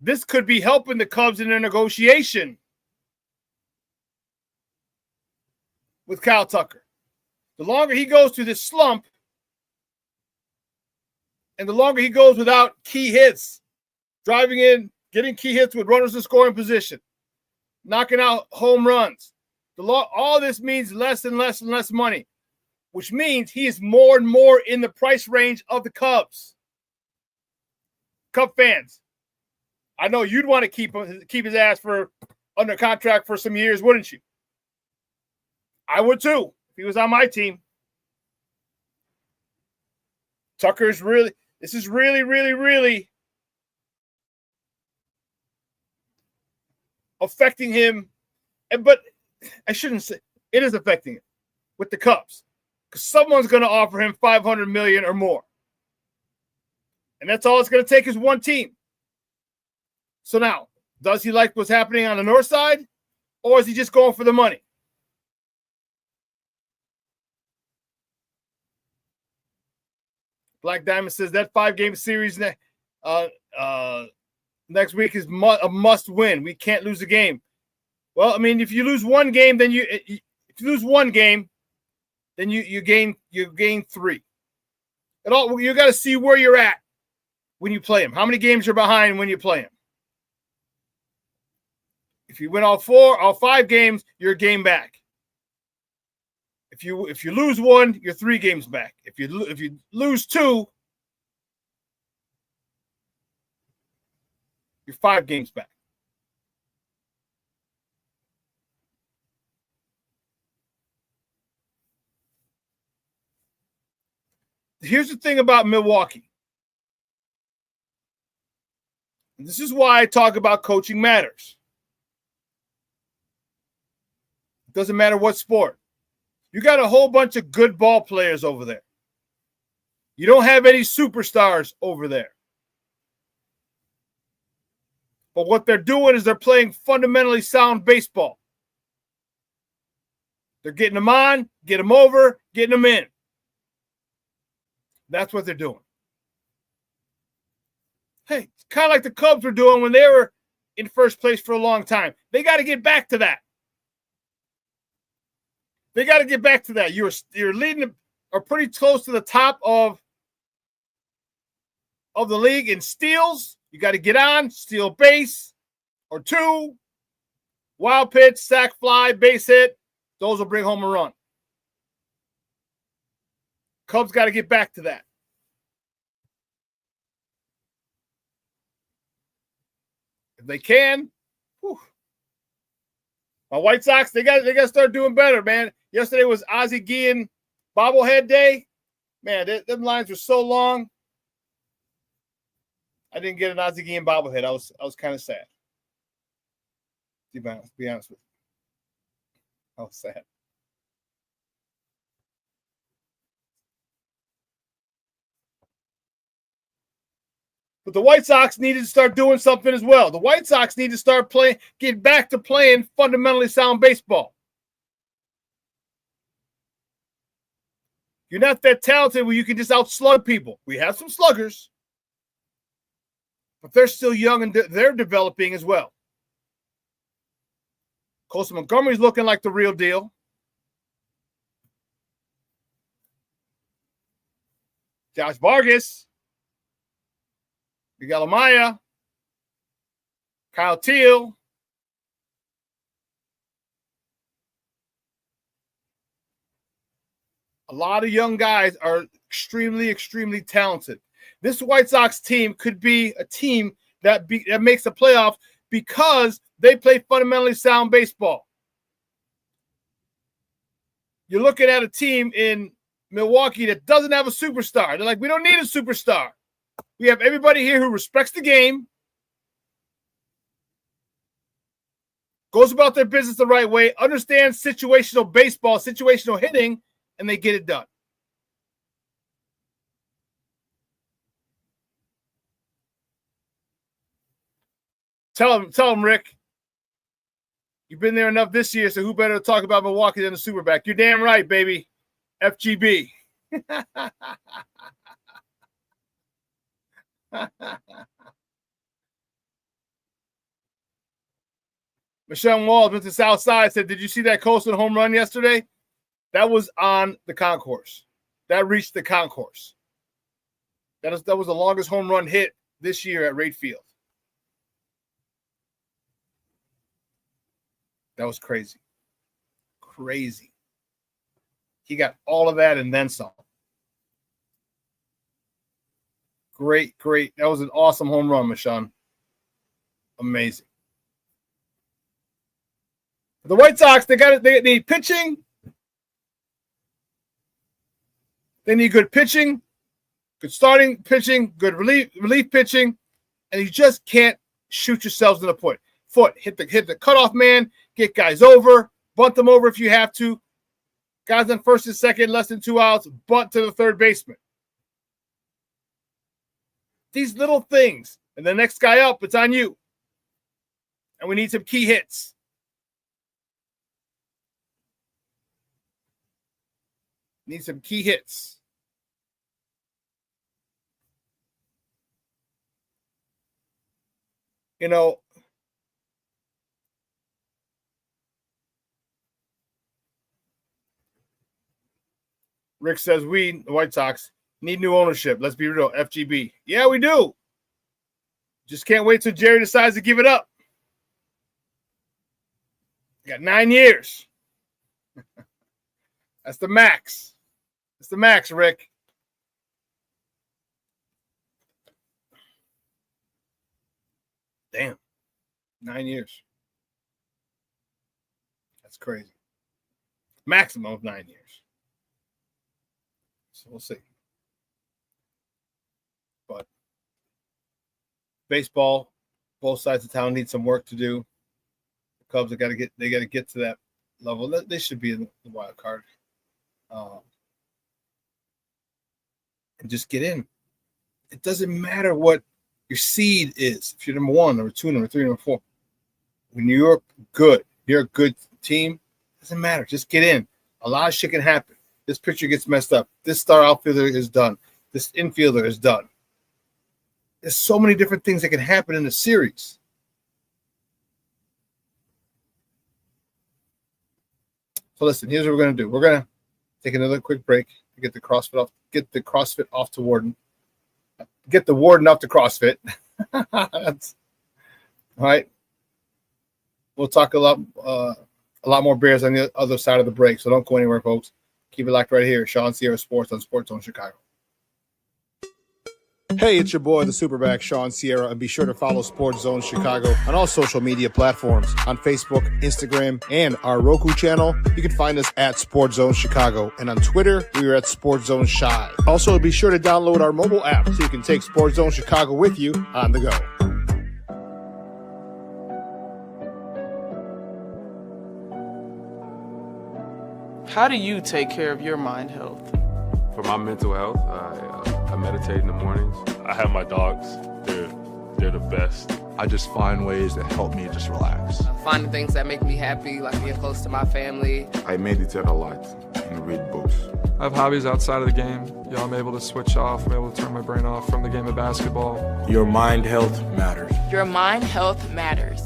this could be helping the Cubs in their negotiation with Kyle Tucker. The longer he goes through this slump and the longer he goes without key hits, driving in, getting key hits with runners in scoring position, knocking out home runs, all this means less and less and less money, which means he is more and more in the price range of the Cubs. Cub fans, I know you'd want to keep his ass under contract for some years, wouldn't you? I would too, if he was on my team. This is really affecting him. But I shouldn't say it is affecting him with the Cubs, because someone's going to offer him $500 million or more, and that's all it's going to take is one team. So now, does he like what's happening on the north side, or is he just going for the money? Black Diamond says that 5-game series next week is a must win. We can't lose a game. Well, I mean, if you lose one game, then you gain 3. You got to see where you're at when you play him. How many games you're behind when you play him? If you win all 5 games, you're a game back. If you lose 1, you're 3 games back. If you lose 2, you're 5 games back. Here's the thing about Milwaukee. And this is why I talk about coaching matters. It doesn't matter what sport. You got a whole bunch of good ball players over there. You don't have any superstars over there. But what they're doing is they're playing fundamentally sound baseball. They're getting them on, get them over, getting them in. That's what they're doing. Hey, it's kind of like the Cubs were doing when they were in first place for a long time. They got to get back to that. You're leading or pretty close to the top of the league in steals. You got to get on, steal base or 2, wild pitch, sac fly, base hit. Those will bring home a run. Cubs got to get back to that. If they can, whew. My White Sox, they got to start doing better, man. Yesterday was Ozzie Guillen bobblehead day. Man, them lines were so long. I didn't get an Ozzie Guillen bobblehead. I was kind of sad. To be honest with you. I was sad. But the White Sox needed to start doing something as well. The White Sox need to start get back to playing fundamentally sound baseball. You're not that talented where you can just outslug people. We have some sluggers, but they're still young and they're developing as well. Colson Montgomery's looking like the real deal. Josh Vargas, Miguel Amaya, Kyle Teal. A lot of young guys are extremely, extremely talented. This White Sox team could be a team that makes the playoff because they play fundamentally sound baseball. You're looking at a team in Milwaukee that doesn't have a superstar. They're like, we don't need a superstar. We have everybody here who respects the game, goes about their business the right way, understands situational baseball, situational hitting, and they get it done. Tell him, Rick. You've been there enough this year, so who better to talk about Milwaukee than the SuperBack? You're damn right, baby. FGB. Michelle Walls went to South Side, said, did you see that Colson home run yesterday? That was on the concourse. That reached the concourse. That was the longest home run hit this year at Rate Field. That was crazy. Crazy. He got all of that and then some. Great. That was an awesome home run, Michonne. Amazing. The White Sox, they need pitching. They need good pitching, good starting pitching, good relief pitching, and you just can't shoot yourselves in the foot. Hit the cutoff man, get guys over, bunt them over if you have to. Guys on first and second, less than 2 outs, bunt to the third baseman. These little things, and the next guy up, it's on you. And we need some key hits. Need some key hits. You know, Rick says we, the White Sox, need new ownership. Let's be real, FGB. Yeah, we do. Just can't wait till Jerry decides to give it up. You got 9 years. That's the max. That's the max, Rick. Damn. 9 years. That's crazy. Maximum of 9 years. So we'll see. But baseball, both sides of town need some work to do. The Cubs got to get to that level. They should be in the wild card. And just get in. It doesn't matter what your seed is. If you're number 1, number 2, number 3, number 4. When you're good, you're a good team, doesn't matter. Just get in. A lot of shit can happen. This pitcher gets messed up. This star outfielder is done. This infielder is done. There's so many different things that can happen in the series. So listen, here's what we're going to do. We're going to take another quick break to get the CrossFit off to Warden. Get the Warden up to CrossFit. That's all right. We'll talk a lot more Bears on the other side of the break, so don't go anywhere, folks. Keep it locked right here. ShawnSierraSports on Sports Zone Chicago. Hey, it's your boy, the SuperBack, Shawn Sierra, and be sure to follow Sports Zone Chicago on all social media platforms, on Facebook, Instagram, and our Roku channel. You can find us at Sports Zone Chicago, and on Twitter, we are at Sports Zone Shy. Also, be sure to download our mobile app so you can take Sports Zone Chicago with you on the go. How do you take care of your mind health? For my mental health, I meditate in the mornings. I have my dogs. They're the best. I just find ways that help me just relax. Finding things that make me happy, like being close to my family. I meditate a lot and read books. I have hobbies outside of the game. I'm able to switch off. I'm able to turn my brain off from the game of basketball. Your mind health matters. Your mind health matters.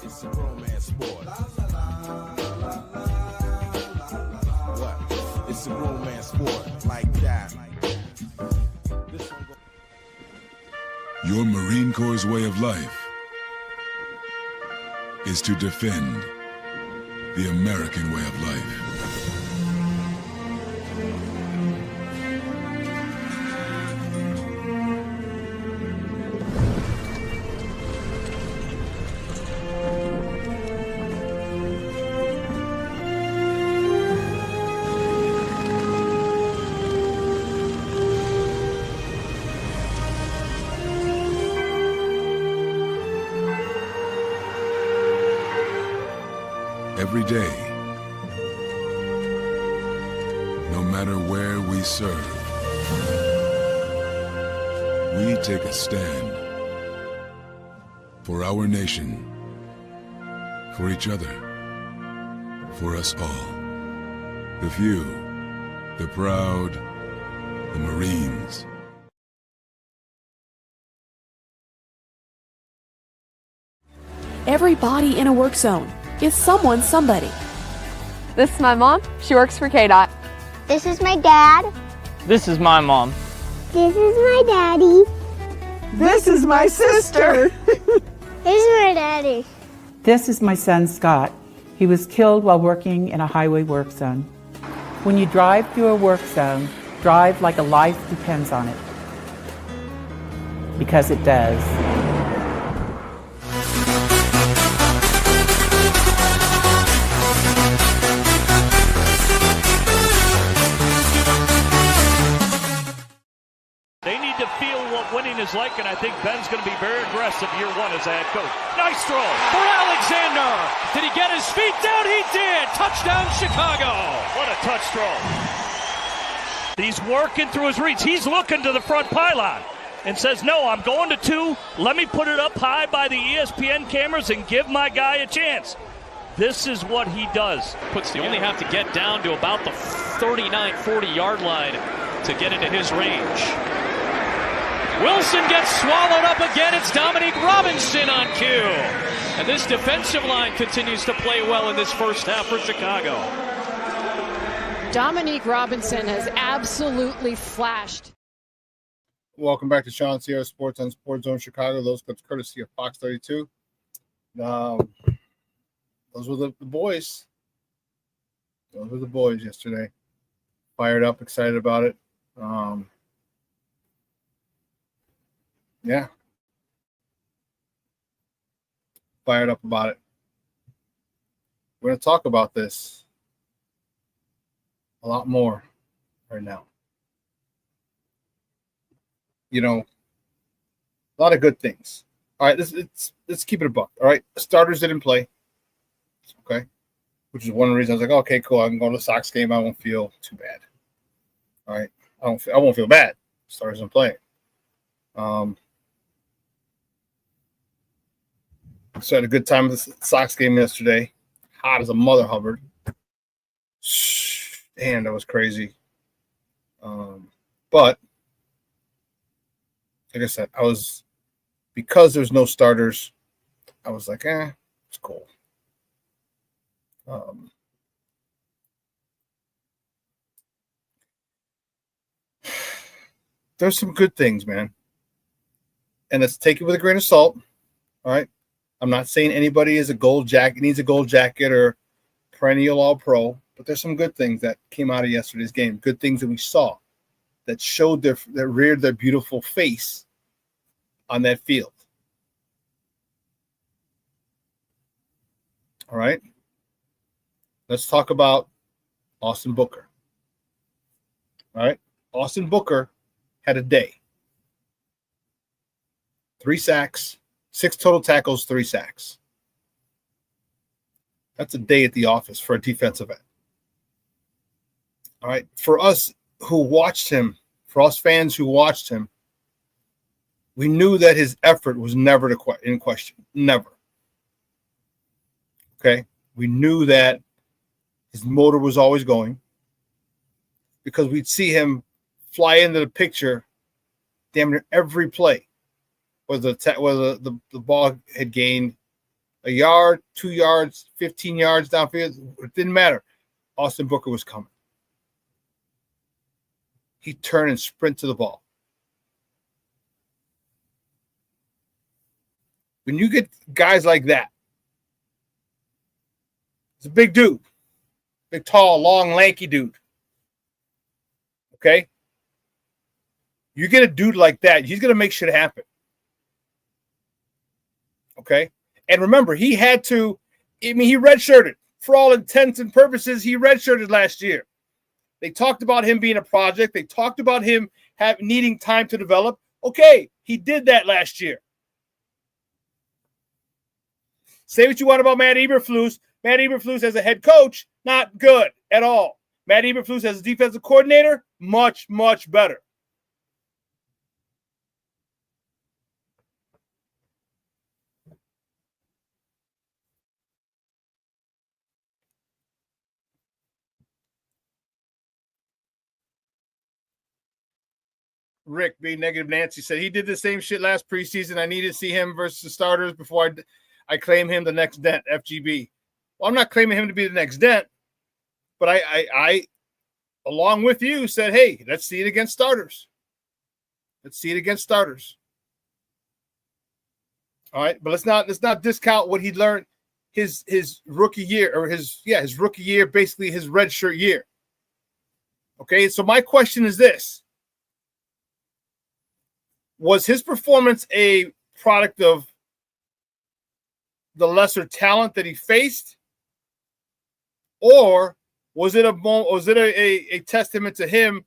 It's a romance sport. What? It's a romance sport like that. Your Marine Corps' way of life is to defend the American way of life. Every day, no matter where we serve, we take a stand for our nation, for each other, for us all. The few, the proud, the Marines. Every body in a work zone is someone's somebody. This is my mom. She works for KDOT. This is my dad. This is my mom. This is my daddy. This is my sister. This is my daddy. This is my son, Scott. He was killed while working in a highway work zone. When you drive through a work zone, drive like a life depends on it. Because it does. They need to feel what winning is like, and I think Ben's going to be very aggressive year one as a head coach. Nice throw for Alexander. Did he get his feet down? He did. Touchdown, Chicago. What a touch throw. He's working through his reads. He's looking to the front pylon and says, no, I'm going to 2. Let me put it up high by the ESPN cameras and give my guy a chance. This is what he does. You only have to get down to about the 39, 40-yard line to get into his range. Wilson gets swallowed up again. It's Dominique Robinson on cue. And this defensive line continues to play well in this first half for Chicago. Dominique Robinson has absolutely flashed. Welcome back to Shawn Sierra Sports on Sports Zone Chicago. Those clips courtesy of Fox 32. Those were the boys. Those were the boys yesterday. Fired up, excited about it. Yeah. Fired up about it. We're going to talk about this a lot more right now. You know, a lot of good things. All right, let's keep it a buck. All right, starters didn't play. Okay, which is one of the reasons I was like, okay, cool. I can go to the Sox game. I won't feel too bad. All right, I won't feel bad. Starters didn't play. So I had a good time at the Sox game yesterday. Hot as a mother Hubbard. Damn, that was crazy. But like I said, because there's no starters, I was like, it's cool. There's some good things, man. And let's take it with a grain of salt. All right. I'm not saying anybody needs a gold jacket or perennial all-pro, but there's some good things that came out of yesterday's game. Good things that we saw that showed that reared their beautiful face on that field. All right. Let's talk about Austin Booker. All right. Austin Booker had a day. 3 sacks, 6 total tackles, 3 sacks. That's a day at the office for a defensive end. All right. For us who watched him, for us fans who watched him, we knew that his effort was never in question. Never. Okay. We knew that his motor was always going. because we'd see him fly into the picture damn near every play. Whether the ball had gained a yard, 2 yards, 15 yards downfield, it didn't matter. Austin Booker was coming. He'd turn and sprint to the ball. When you get guys like that, it's a big dude. Big, tall, long, lanky dude. Okay? You get a dude like that, he's going to make shit happen. Okay? And remember, he redshirted. For all intents and purposes, he redshirted last year. They talked about him being a project. They talked about him needing time to develop. Okay, he did that last year. Say what you want about Matt Eberflus. Matt Eberflus as a head coach, not good at all. Matt Eberflus as a defensive coordinator, much, much better. Rick, being negative Nancy, said he did the same shit last preseason. I needed to see him versus the starters before I claim him the next dent, FGB. Well, I'm not claiming him to be the next dent, but I along with you, said, hey, let's see it against starters. Let's see it against starters. All right, but let's not discount what he learned his rookie year, or his rookie year, basically his redshirt year. Okay, so my question is this. Was his performance a product of the lesser talent that he faced, or was it a testament to him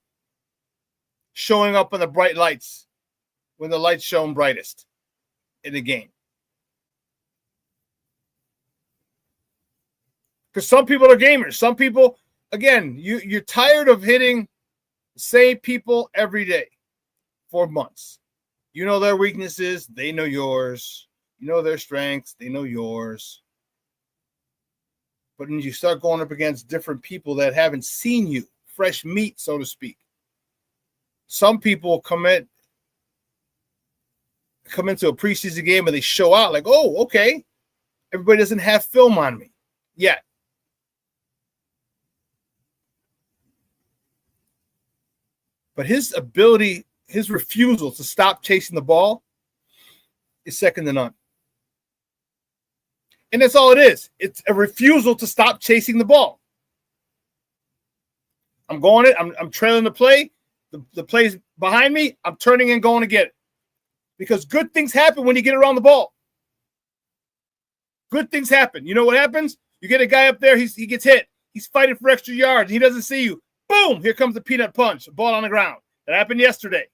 showing up in the bright lights when the lights shone brightest in the game? Because some people are gamers. Some people, again, you're tired of hitting the same people every day for months. You know their weaknesses, they know yours. You know their strengths, they know yours. But when you start going up against different people that haven't seen you, fresh meat, so to speak, some people come into a preseason game and they show out like, oh, okay, everybody doesn't have film on me yet. But his ability, his refusal to stop chasing the ball is second to none. And that's all it is. It's a refusal to stop chasing the ball. I'm trailing the play. The play's behind me. I'm turning and going to get it. Because good things happen when you get around the ball. Good things happen. You know what happens? You get a guy up there, he gets hit. He's fighting for extra yards. He doesn't see you. Boom! Here comes the peanut punch. Ball on the ground. That happened yesterday.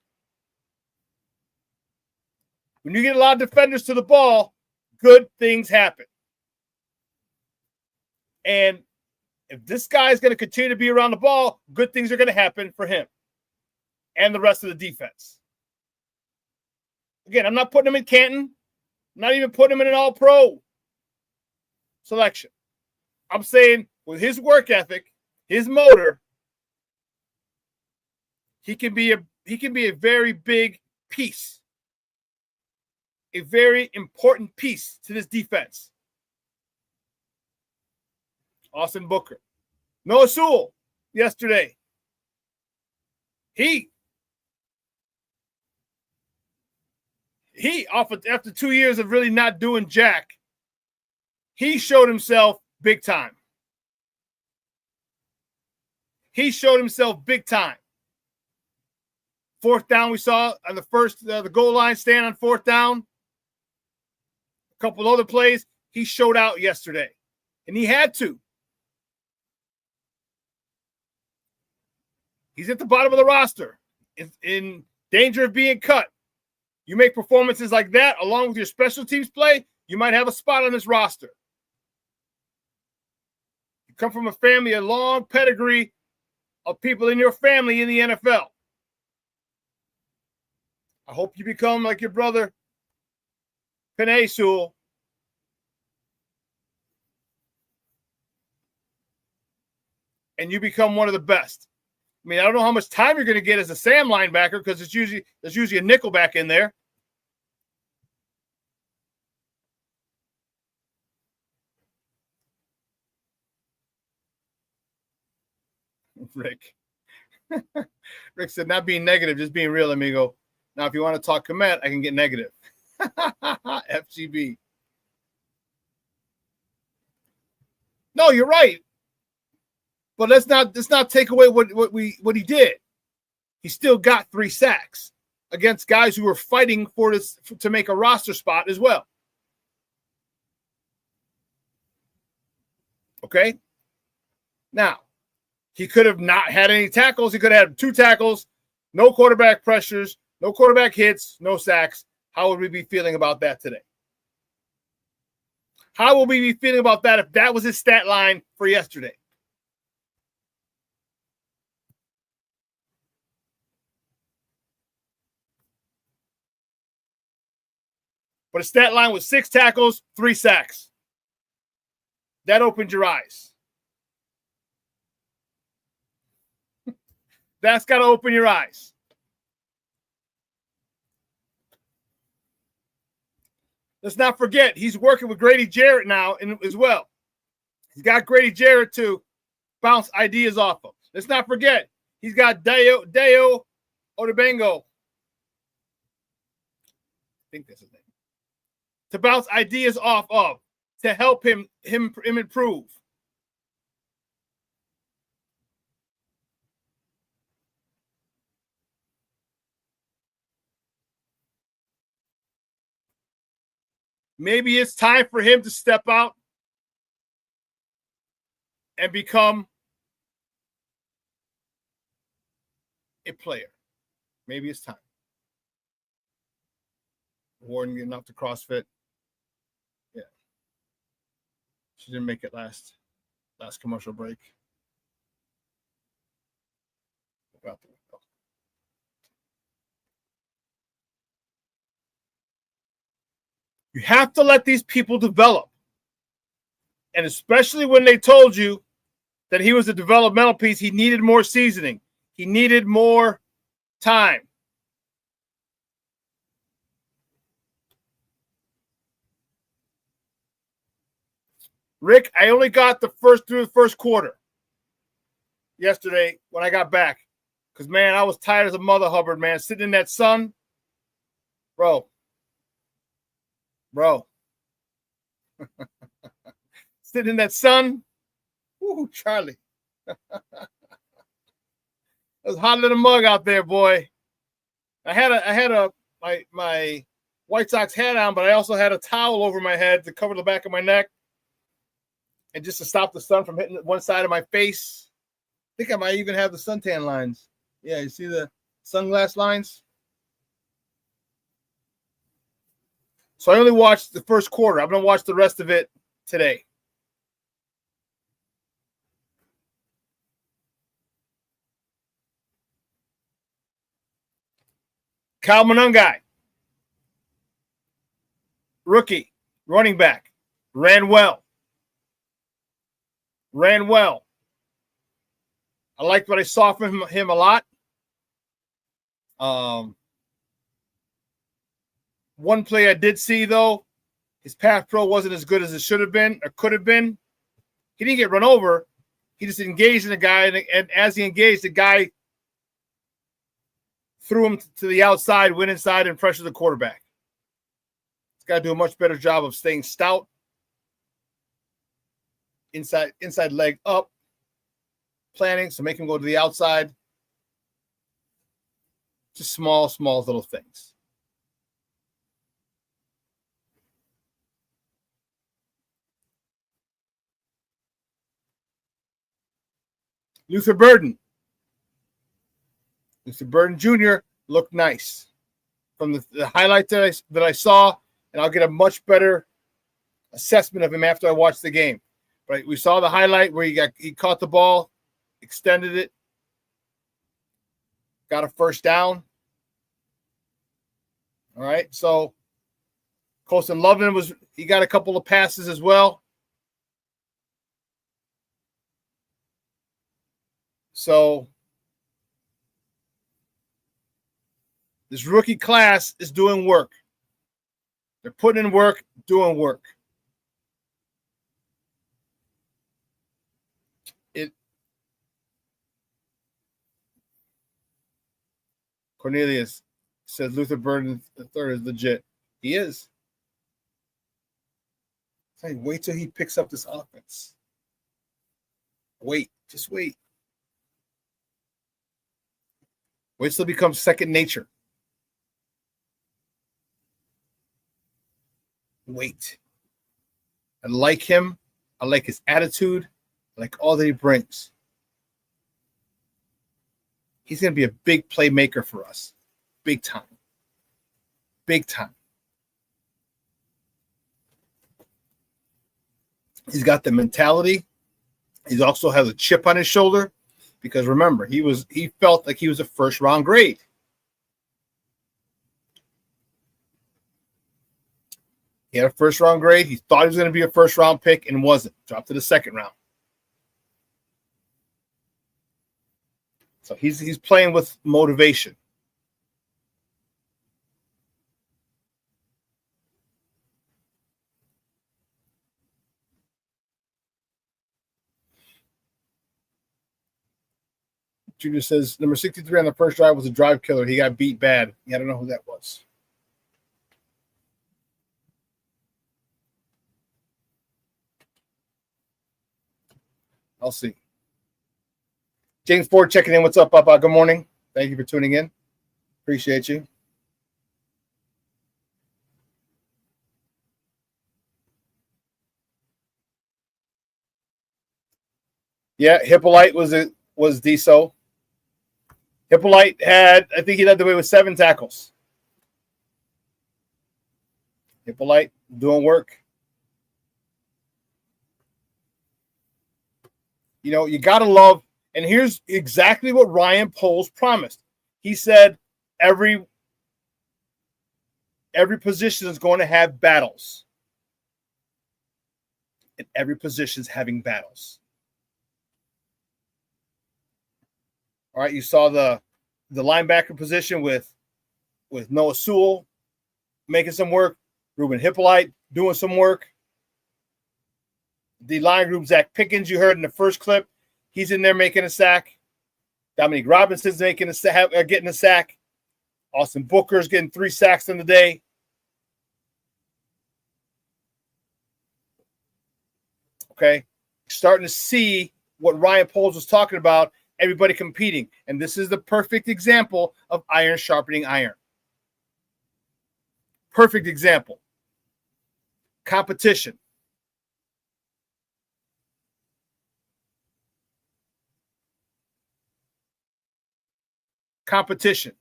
When you get a lot of defenders to the ball, good things happen. And if this guy is going to continue to be around the ball, good things are going to happen for him and the rest of the defense. Again, I'm not putting him in Canton. I'm not even putting him in an all-pro selection. I'm saying with his work ethic, his motor, he can be a very big piece, a very important piece to this defense. Austin Booker. Noah Sewell yesterday. After 2 years of really not doing jack, he showed himself big time. He showed himself big time. Fourth down, we saw on the goal line stand on fourth down. A couple other plays, he showed out yesterday. And he had to. He's at the bottom of the roster, in danger of being cut. You make performances like that along with your special teams play, you might have a spot on this roster. You come from a family, a long pedigree of people in your family in the NFL. I hope you become like your brother, Penei Sewell. And you become one of the best. I mean, I don't know how much time you're going to get as a Sam linebacker because there's usually a nickel back in there. Rick. Rick said, not being negative, just being real, amigo. Now, if you want to talk Komet, I can get negative. FGB. No, you're right. But let's not take away what he did. He still got 3 sacks against guys who were fighting to make a roster spot as well. Okay? Now, he could have not had any tackles. He could have had 2 tackles, no quarterback pressures, no quarterback hits, no sacks. How would we be feeling about that today? How will we be feeling about that if that was his stat line for yesterday? But his stat line was 6 tackles, 3 sacks. That opened your eyes. That's got to open your eyes. Let's not forget, he's working with Grady Jarrett now as well. He's got Grady Jarrett to bounce ideas off of. Let's not forget, he's got Deo Odebengo. I think that's his name. To bounce ideas off of, to help him improve. Maybe it's time for him to step out and become a player. Maybe it's time. Warden getting off to CrossFit. Yeah. She didn't make it last commercial break. You have to let these people develop. And especially when they told you that he was a developmental piece, he needed more seasoning. He needed more time. Rick, I only got through the first quarter yesterday when I got back. Because, man, I was tired as a mother hubbard, man. Sitting in that sun. Bro. Sitting in that sun. Woo, Charlie. It was hotter than a mug out there, boy. I had my White Sox hat on, but I also had a towel over my head to cover the back of my neck. And just to stop the sun from hitting one side of my face. I think I might even have the suntan lines. Yeah, you see the sunglass lines? So I only watched the first quarter. I'm going to watch the rest of it today. Kyle Monungai, rookie, running back, ran well. I liked what I saw from him a lot. One play I did see, though, his pass pro wasn't as good as it should have been or could have been. He didn't get run over. He just engaged in the guy, and as he engaged, the guy threw him to the outside, went inside, and pressured the quarterback. He's got to do a much better job of staying stout. Inside leg up, planning, so make him go to the outside. Just small little things. Luther Burden Jr. looked nice from the highlight that I saw, and I'll get a much better assessment of him after I watch the game. Right, we saw the highlight where he caught the ball, extended it, got a first down. All right, so Colson Loveland he got a couple of passes as well. So This rookie class is doing work. They're putting in work, doing work. Cornelius says Luther Burden III is legit. He is. Hey, wait till he picks up this offense. Wait, just wait. Wait till it becomes second nature. Wait. I like him. I like his attitude. I like all that he brings. He's going to be a big playmaker for us. Big time. Big time. He's got the mentality. He also has a chip on his shoulder because remember, he felt like he was a first round grade. He had a first round grade. He thought he was going to be a first round pick and wasn't. Dropped to the second round. So he's playing with motivation. Junior says number 63 on the first drive was a drive killer. He got beat bad. Yeah, I don't know who that was. I'll see. James Ford checking in. What's up, Papa? Good morning. Thank you for tuning in. Appreciate you. Yeah, Hippolyte was DSO. Hippolyte I think he led the way with 7 tackles. Hippolyte doing work. You know, you got to love, and here's exactly what Ryan Poles promised. He said every position is going to have battles. And every position is having battles. All right, you saw the linebacker position with Noah Sewell making some work, Ruben Hippolyte doing some work. The line group, Zach Pickens, you heard in the first clip, he's in there making a sack. Dominique Robinson's getting a sack. Austin Booker's getting 3 sacks in the day. Okay, starting to see what Ryan Poles was talking about. Everybody competing. And this is the perfect example of iron sharpening iron. Perfect example. Competition. Competition.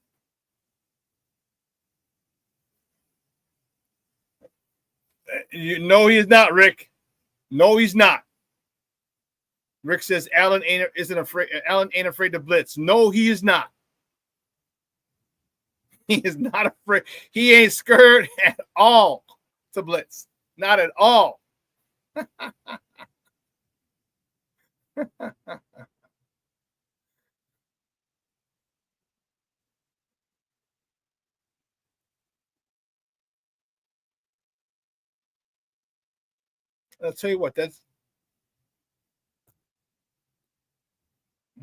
No, he is not, Rick. No, he's not. Rick says Allen ain't afraid to blitz. No, he is not. He is not afraid. He ain't scared at all to blitz. Not at all. I'll tell you what,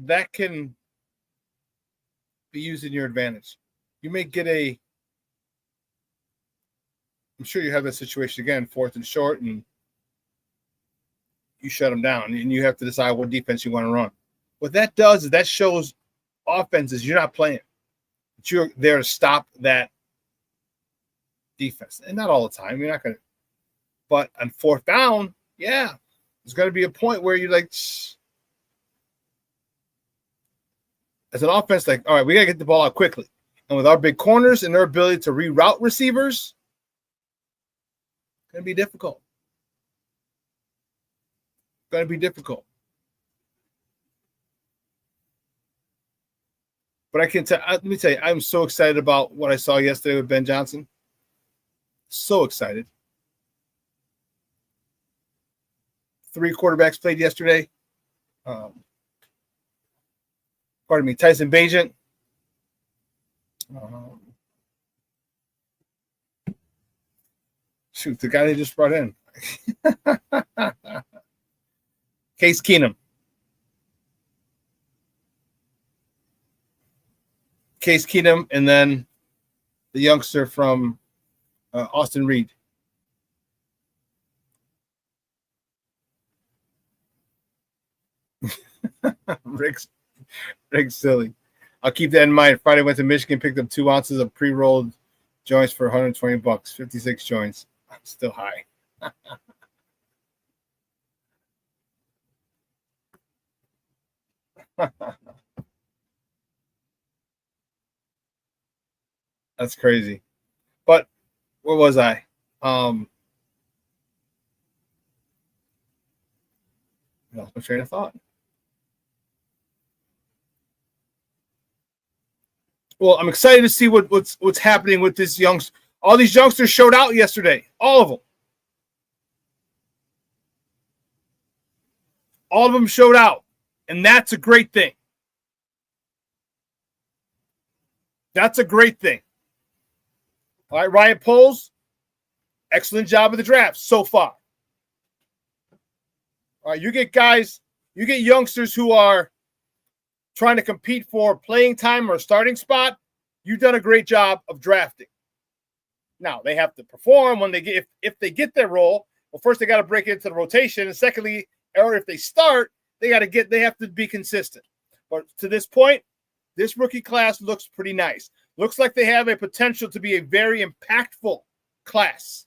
that can be used in your advantage. You may get I'm sure you have that situation again, 4th and short, and you shut them down, and you have to decide what defense you want to run. What that does is that shows offenses you're not playing. But you're there to stop that defense. And not all the time. You're not going to. But on 4th down, yeah, there's going to be a point where you're like, shh. As an offense, like, all right, we got to get the ball out quickly. And with our big corners and their ability to reroute receivers, it's going to be difficult. It's going to be difficult. But I can tell, let me tell you, I'm so excited about what I saw yesterday with Ben Johnson. So excited. 3 quarterbacks played yesterday. Tyson Bagent. Shoot, the guy they just brought in. Case Keenum. Case Keenum, and then the youngster from Austin Reed. Rick's silly. I'll keep that in mind. Friday went to Michigan, picked up 2 ounces of pre-rolled joints for $120, 56 joints. Still high. That's crazy. But where was I? Lost my train of thought. Well, I'm excited to see what's happening with this youngster. All these youngsters showed out yesterday. All of them. All of them showed out. And that's a great thing. That's a great thing. All right, Ryan Poles, excellent job of the draft so far. All right, you get youngsters who are trying to compete for playing time or a starting spot. You've done a great job of drafting. Now, they have to perform when they get if they get their role. Well, first they got to break into the rotation, and secondly, or if they start, they have to be consistent. But to this point, this rookie class looks pretty nice. Looks like they have a potential to be a very impactful class.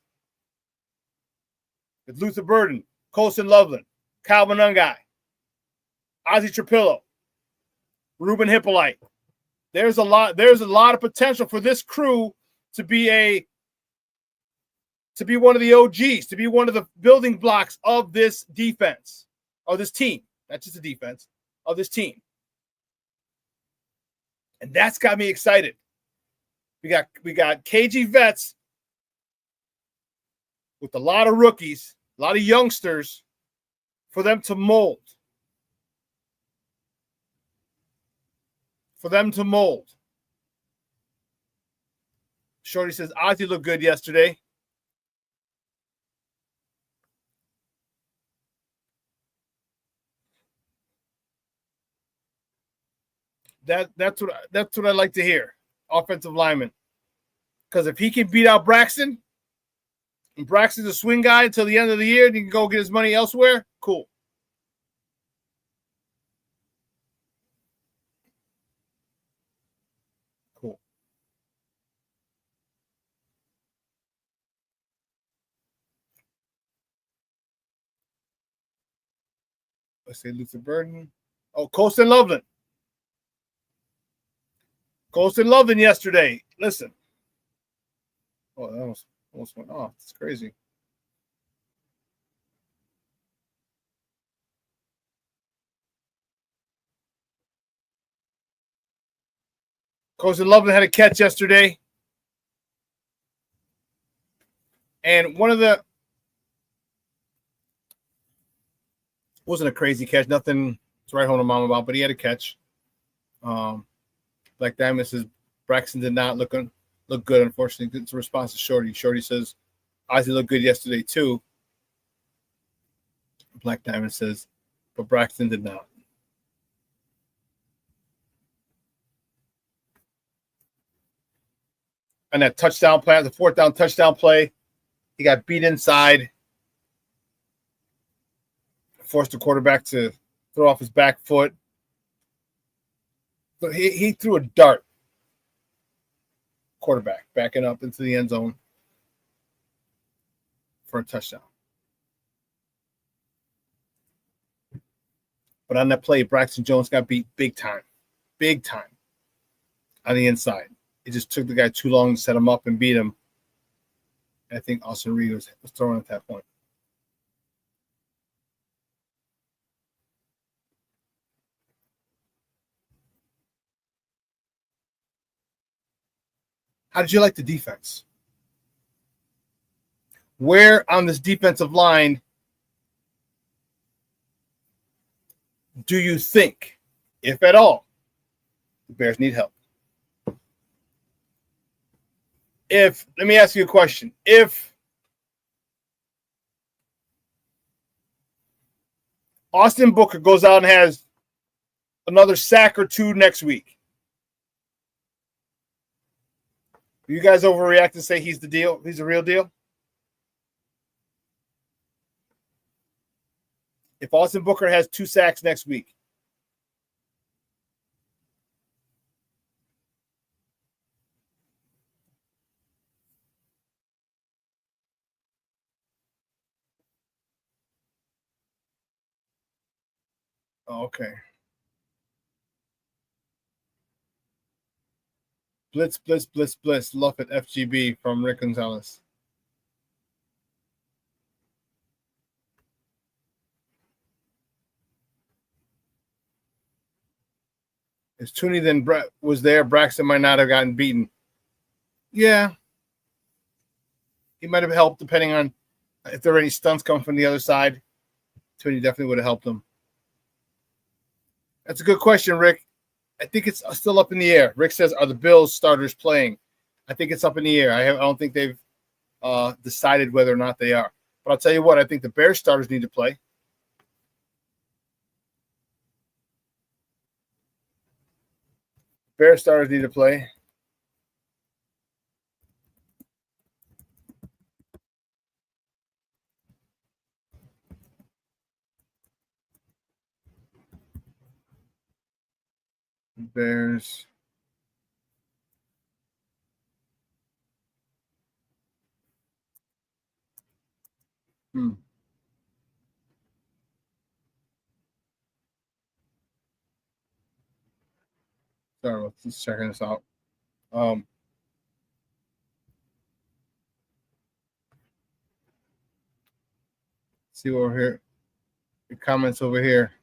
With Luther Burden, Colson Loveland, Calvin Ungai, Ozzie Trapillo, Ruben Hippolyte. There's a lot of potential for this crew to be one of the OGs, to be one of the building blocks of this defense, of this team. Not just the defense, of this team. And that's got me excited. We got KG vets with a lot of rookies, a lot of youngsters for them to mold. Shorty says Ozzie looked good yesterday. That's what I like to hear. Offensive lineman. Because if he can beat out Braxton, and Braxton's a swing guy until the end of the year, and he can go get his money elsewhere, cool. Cool. Let's say Luther Burden. Oh, Colson Loveland. Colson Loveland yesterday. Listen. Oh, that almost went off. It's crazy. Colson Loveland had a catch yesterday. And one of the wasn't a crazy catch, nothing to write home to mom about, but he had a catch. Black Diamond says Braxton did not look good, unfortunately. It's a response to Shorty. Shorty says Ozzie looked good yesterday too. Black Diamond says, but Braxton did not. And that touchdown play, the 4th down touchdown play, he got beat inside, forced the quarterback to throw off his back foot. So he threw a dart. Quarterback backing up into the end zone for a touchdown. But on that play, Braxton Jones got beat big time on the inside. It just took the guy too long to set him up and beat him. And I think Austin Reed was throwing at that point. How did you like the defense? Where on this defensive line do you think, if at all, the Bears need help? Let me ask you a question. If Austin Booker goes out and has another sack or two next week. You guys overreact and say he's the deal? He's the real deal? If Austin Booker has 2 sacks next week, okay. Blitz, blitz, blitz, blitz. Love it, FGB from Rick Gonzalez. If Tooney then was there, Braxton might not have gotten beaten. Yeah. He might have helped depending on if there were any stunts coming from the other side. Tooney definitely would have helped him. That's a good question, Rick. I think it's still up in the air. Rick says, are the Bills starters playing? I think it's up in the air. I don't think they've decided whether or not they are. But I'll tell you what, I think the Bears starters need to play. Bears starters need to play. Bears. Sorry, let's checking this out. See over here. The comments over here.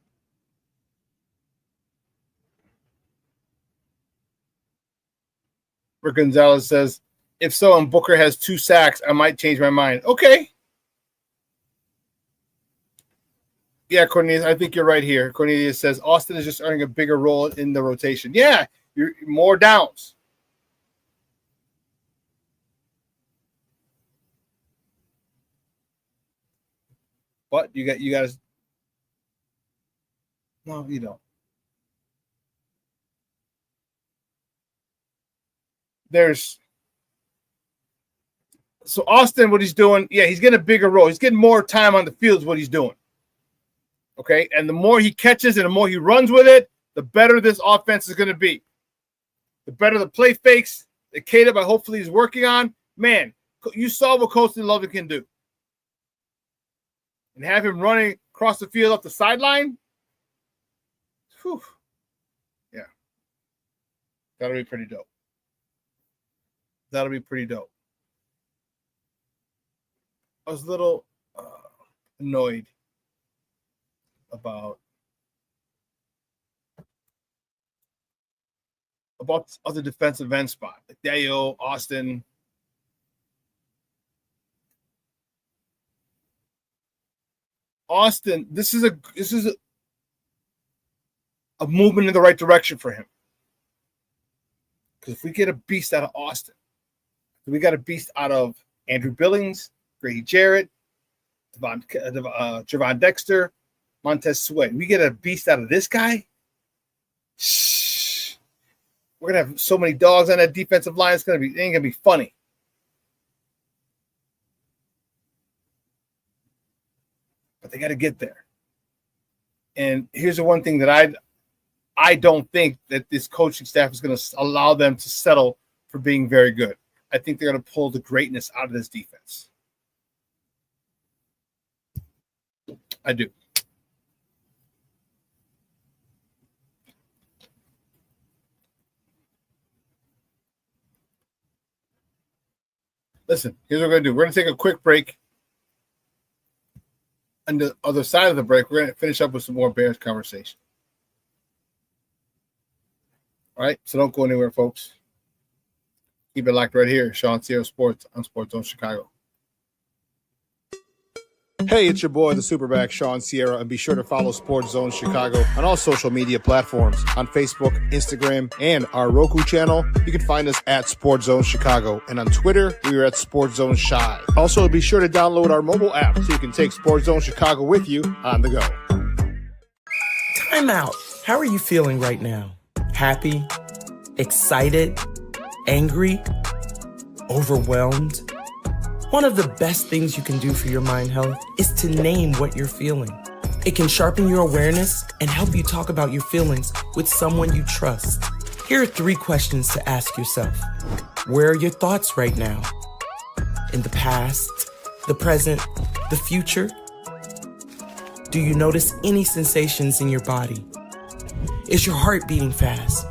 Rick Gonzalez says, if so, and Booker has 2 sacks, I might change my mind. Okay. Yeah, Cornelius, I think you're right here. Cornelius says, Austin is just earning a bigger role in the rotation. Yeah, you're more downs. But you guys. No, you don't. So Austin, what he's doing, yeah, he's getting a bigger role. He's getting more time on the field is what he's doing. Okay, and the more he catches and the more he runs with it, the better this offense is going to be. The better the play fakes that Caleb hopefully is working on. Man, you saw what Colston Lovett can do. And have him running across the field up the sideline. Whew. Yeah. That'll be pretty dope. That'll be pretty dope. I was a little annoyed about other defensive end spot, like Deo, Austin. Austin, this is a movement in the right direction for him. Because if we get a beast out of Austin, we got a beast out of Andrew Billings, Grady Jarrett, Gervon Dexter, Montez Sweat. We get a beast out of this guy. Shh. We're gonna have so many dogs on that defensive line. It ain't gonna be funny. But they got to get there. And here's the one thing that I don't think that this coaching staff is going to allow them to settle for being very good. I think they're going to pull the greatness out of this defense. I do. Listen, here's what we're going to do. We're going to take a quick break. On the other side of the break, we're going to finish up with some more Bears conversation. All right, so don't go anywhere, folks. Keep it locked right here. ShawnSierraSports on Sports Zone Chicago. Hey, it's your boy, the SuperBack, Shawn Sierra, and be sure to follow Sports Zone Chicago on all social media platforms, on Facebook, Instagram, and our Roku channel. You can find us at Sports Zone Chicago, and on Twitter, we are at Sports Zone Shy. Also, be sure to download our mobile app so you can take Sports Zone Chicago with you on the go. Time out. How are you feeling right now? Happy? Excited? Angry? Overwhelmed? One of the best things you can do for your mind health is to name what you're feeling. It can sharpen your awareness and help you talk about your feelings with someone you trust. Here are 3 questions to ask yourself. Where are your thoughts right now? In the past, the present, the future? Do you notice any sensations in your body? Is your heart beating fast?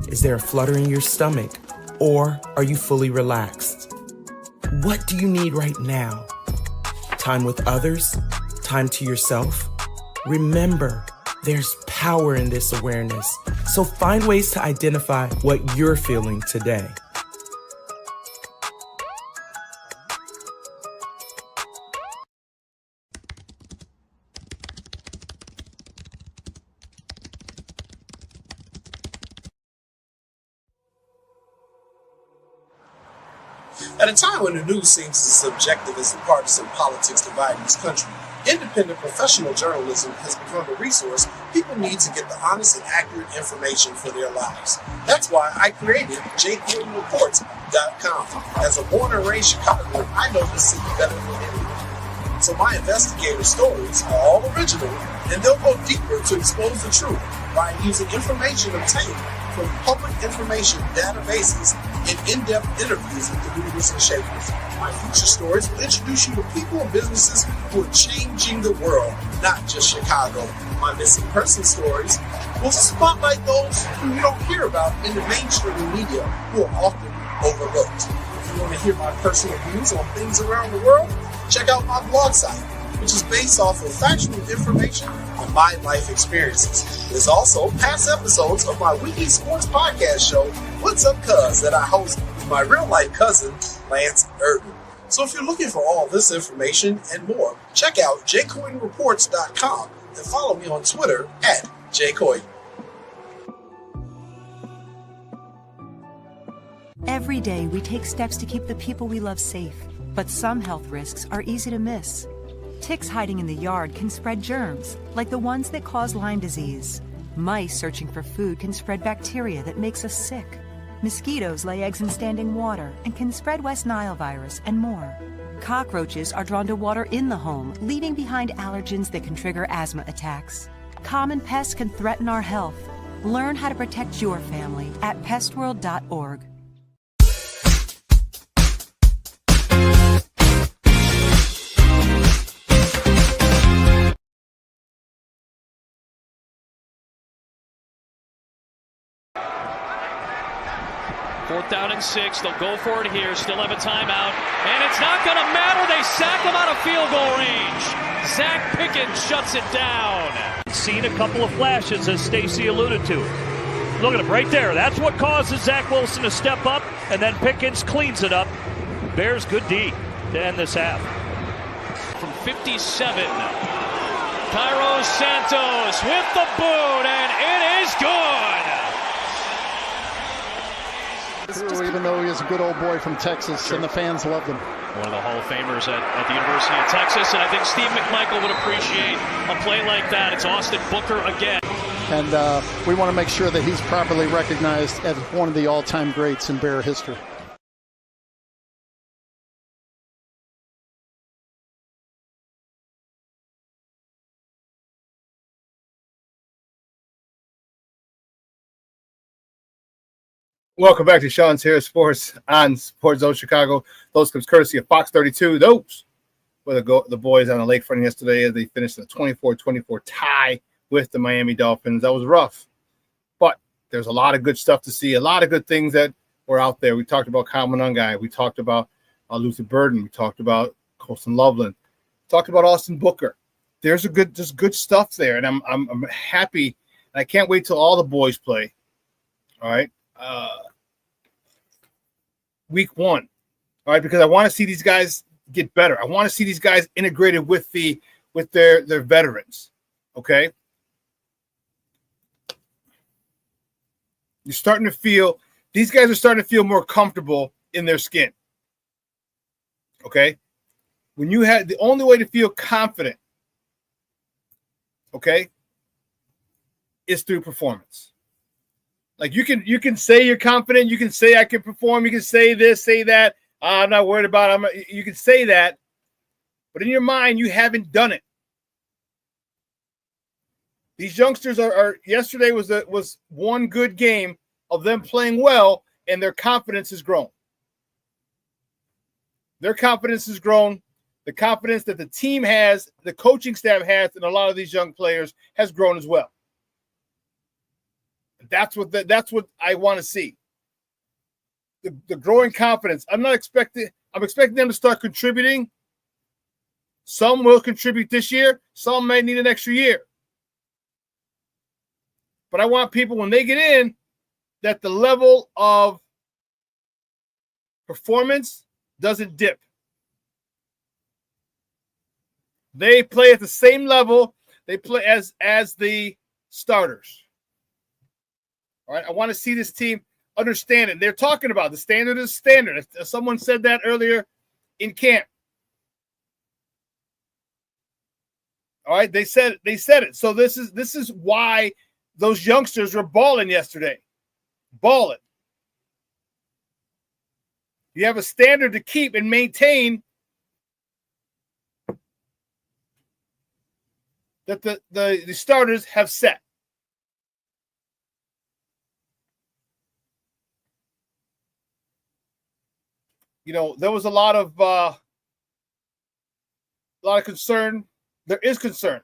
Is there a flutter in your stomach? Or are you fully relaxed? What do you need right now? Time with others? Time to yourself? Remember, there's power in this awareness. So find ways to identify what you're feeling today. At a time when the news seems as subjective as the partisan politics dividing this country, independent professional journalism has become a resource people need to get the honest and accurate information for their lives. That's why I created gervondextersr.com. As a born and raised Chicagoan, I know this city better than anyone. So my investigative stories are all original, and they'll go deeper to expose the truth by using information obtained from public information databases and in-depth interviews with the movers and shakers. My future stories will introduce you to people and businesses who are changing the world, not just Chicago. My missing person stories will spotlight those who you don't hear about in the mainstream media, who are often overlooked. If you want to hear my personal views on things around the world, check out my blog site, which is based off of factual information on my life experiences. There's also past episodes of my weekly sports podcast show, What's Up Cuz, that I host with my real-life cousin, Lance Urban. So if you're looking for all this information and more, check out jcoinreports.com and follow me on Twitter at jcoin. Every day, we take steps to keep the people we love safe, but some health risks are easy to miss. Ticks hiding in the yard can spread germs, like the ones that cause Lyme disease. Mice searching for food can spread bacteria that makes us sick. Mosquitoes lay eggs in standing water and can spread West Nile virus and more. Cockroaches are drawn to water in the home, leaving behind allergens that can trigger asthma attacks. Common pests can threaten our health. Learn how to protect your family at pestworld.org. Fourth down and 6. They'll go for it here. Still have a timeout. And it's not going to matter. They sack him out of field goal range. Zach Pickens shuts it down. Seen a couple of flashes, as Stacy alluded to. Look at him right there. That's what causes Zach Wilson to step up. And then Pickens cleans it up. Bears good D to end this half. From 57. Cairo Santos with the boot. And it is good. Even though he is a good old boy from Texas, and the fans love him. One of the Hall of Famers at the University of Texas, and I think Steve McMichael would appreciate a play like that. It's Austin Booker again. And we want to make sure that he's properly recognized as one of the all-time greats in Bear history. Welcome back to ShawnSierraSports on Sports Zone Chicago. Those comes courtesy of Fox 32. Those were the boys on the lakefront yesterday as they finished a 24-24 tie with the Miami Dolphins. That was rough, but there's a lot of good stuff to see, a lot of good things that were out there. We talked about Kyle Monangai. We talked about Luther Burden. We talked about Colston Loveland. We talked about Austin Booker. There's good stuff there, and I'm happy. And I can't wait till all the boys play. All right. Week 1, all right, because I want to see these guys get better. I want to see these guys integrated with their veterans. Okay, these guys are starting to feel more comfortable in their skin. Okay, when you have the only way to feel confident, okay, is through performance. Like you can say you're confident, you can say I can perform, you can say this, say that. I'm not worried about it. You can say that, but in your mind, you haven't done it. These youngsters are yesterday was one good game of them playing well, and their confidence has grown. Their confidence has grown. The confidence that the team has, the coaching staff has, and a lot of these young players has grown as well. That's what I want to see. The growing confidence. I'm expecting them to start contributing. Some will contribute this year. Some may need an extra year. But I want people, when they get in, that the level of performance doesn't dip. They play at the same level they play as the starters. All right, I want to see this team understand it. They're talking about the standard is standard. Someone said that earlier in camp. All right, they said it. So this is why those youngsters were balling yesterday. Balling. You have a standard to keep and maintain that the starters have set. You know, there was a lot of concern. There is concern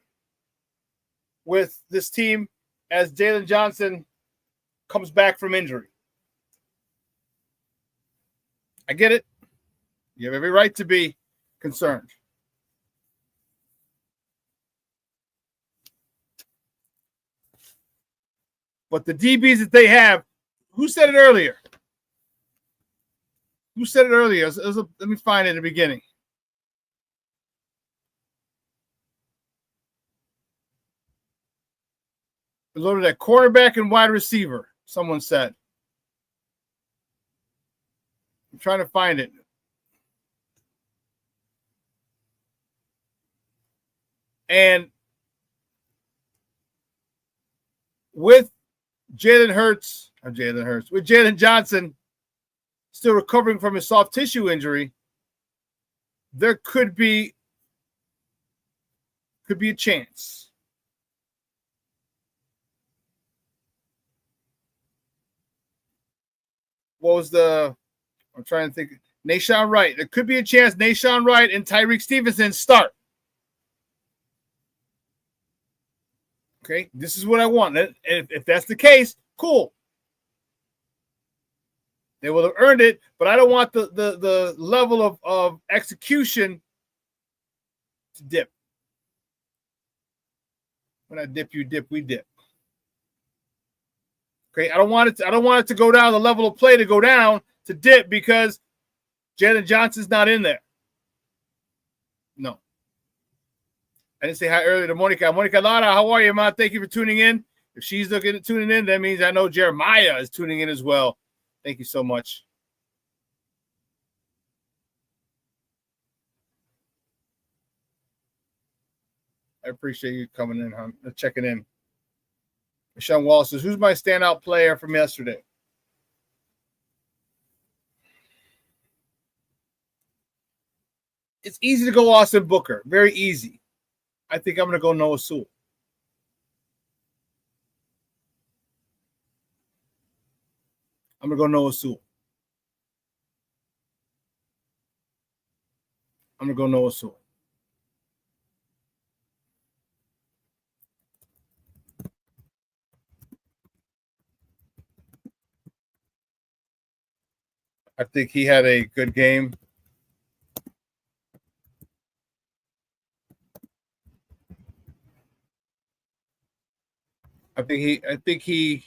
with this team as Jalen Johnson comes back from injury. I get it. You have every right to be concerned. But the DBs that they have, who said it earlier? Who said it earlier? Let me find it at the beginning. We loaded at quarterback and wide receiver, someone said. I'm trying to find it. And with with Jalen Johnson still recovering from his soft tissue injury, there could be a chance. I'm trying to think. Nashawn Wright. There could be a chance Nashawn Wright and Tyreek Stevenson start. Okay, this is what I want. If that's the case, cool. They will have earned it, but I don't want the level of execution to dip. When I dip, you dip, we dip. Okay, I don't want it to go down, the level of play to go down, to dip because Jalen Johnson's not in there. No. I didn't say hi earlier to Monica. Monica Lara, how are you, Ma? Thank you for tuning in. If she's looking at tuning in, that means I know Jeremiah is tuning in as well. Thank you so much. I appreciate you coming in, checking in. Sean Wallace says, who's my standout player from yesterday? It's easy to go Austin Booker. Very easy. I think I'm going to go Noah Sewell. I'm going to go Noah Sewell. I'm going to go Noah Sewell. I think he had a good game. I think he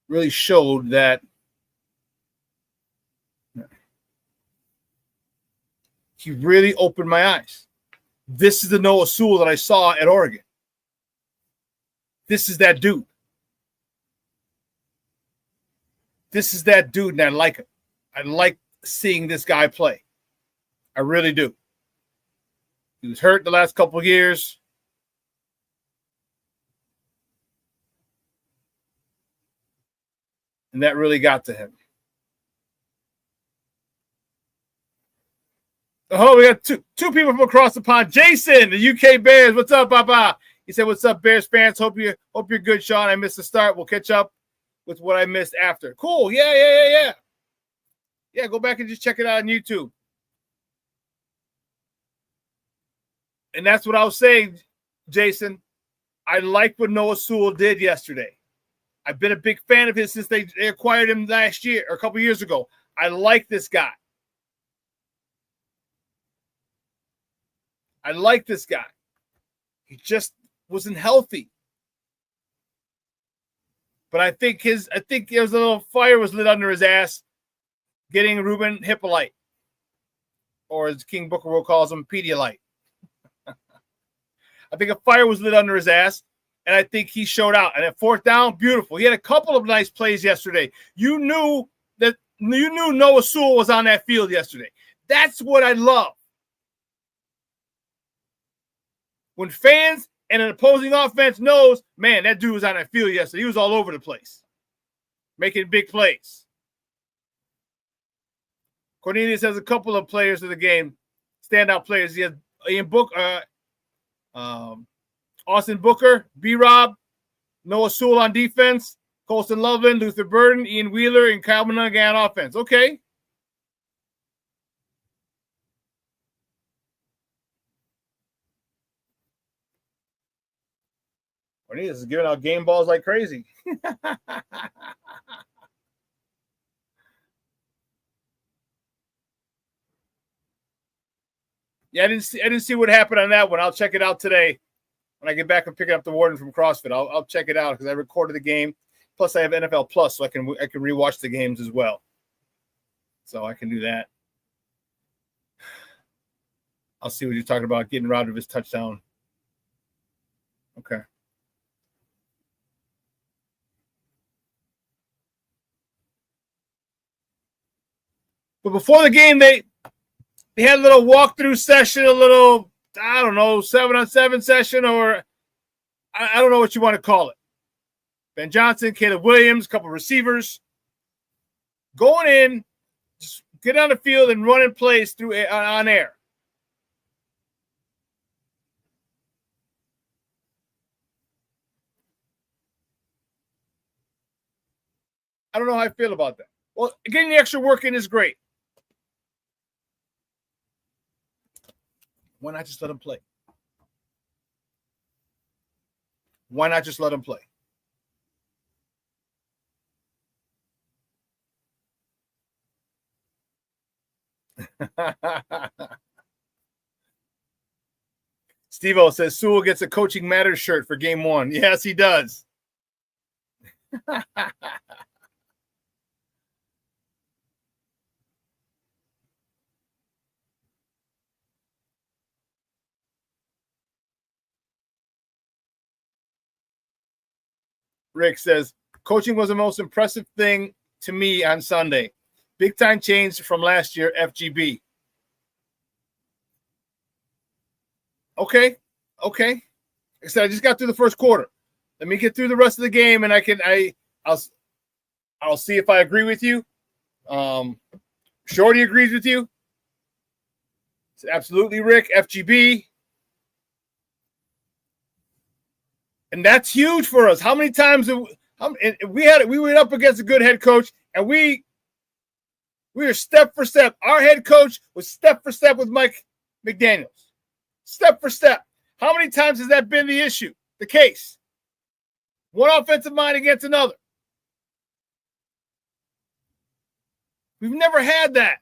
really showed that he really opened my eyes. This is the Noah Sewell that I saw at Oregon. This is that dude. This is that dude, and I like him. I like seeing this guy play. I really do. He was hurt the last couple of years. And that really got to him. Oh, we got two people from across the pond. Jason, the UK Bears. What's up, Papa? He said, "What's up, Bears fans? Hope you're good, Shawn. I missed the start. We'll catch up with what I missed after." Cool. Yeah. Yeah, go back and just check it out on YouTube. And that's what I was saying, Jason. I like what Noah Sewell did yesterday. I've been a big fan of his since they acquired him last year or a couple years ago. I like this guy. He just wasn't healthy. But I think there was a little fire was lit under his ass getting Ruben Hippolyte, or as King Booker Will calls him, Pedialyte. I think a fire was lit under his ass, and I think he showed out. And at fourth down, beautiful. He had a couple of nice plays yesterday. You knew Noah Sewell was on that field yesterday. That's what I love. When fans and an opposing offense knows, man, that dude was on that field yesterday. He was all over the place, making big plays. Cornelius has a couple of players of the game, standout players. He has Austin Booker, B-Rob, Noah Sewell on defense, Colston Loveland, Luther Burden, Ian Wheeler, and Kyle Monaghan on offense. Okay. Cornelius is giving out game balls like crazy. Yeah, I didn't see what happened on that one. I'll check it out today when I get back and pick up the Warden from CrossFit. I'll check it out because I recorded the game. Plus, I have NFL Plus, so I can rewatch the games as well. So I can do that. I'll see what you're talking about, getting robbed of his touchdown. Okay. But before the game, they had a little walkthrough session, a little, 7-on-7 session, or I don't know what you want to call it. Ben Johnson, Caleb Williams, a couple of receivers going in, just get on the field and running plays through on air. I don't know how I feel about that. Well, getting the extra work in is great. Why not just let him play? Why not just let him play? Steve-O says Sewell gets a Coaching Matters shirt for game 1. Yes, he does. Rick says, coaching was the most impressive thing to me on Sunday. Big time change from last year, FGB. Okay. Like I said, I just got through the first quarter. Let me get through the rest of the game, and I'll see if I agree with you. Shorty agrees with you. It's absolutely Rick, FGB. And that's huge for us. How many times we went up against a good head coach, and we were step for step. Our head coach was step for step with Mike McDaniels. Step for step. How many times has that been the issue, the case? One offensive mind against another. We've never had that.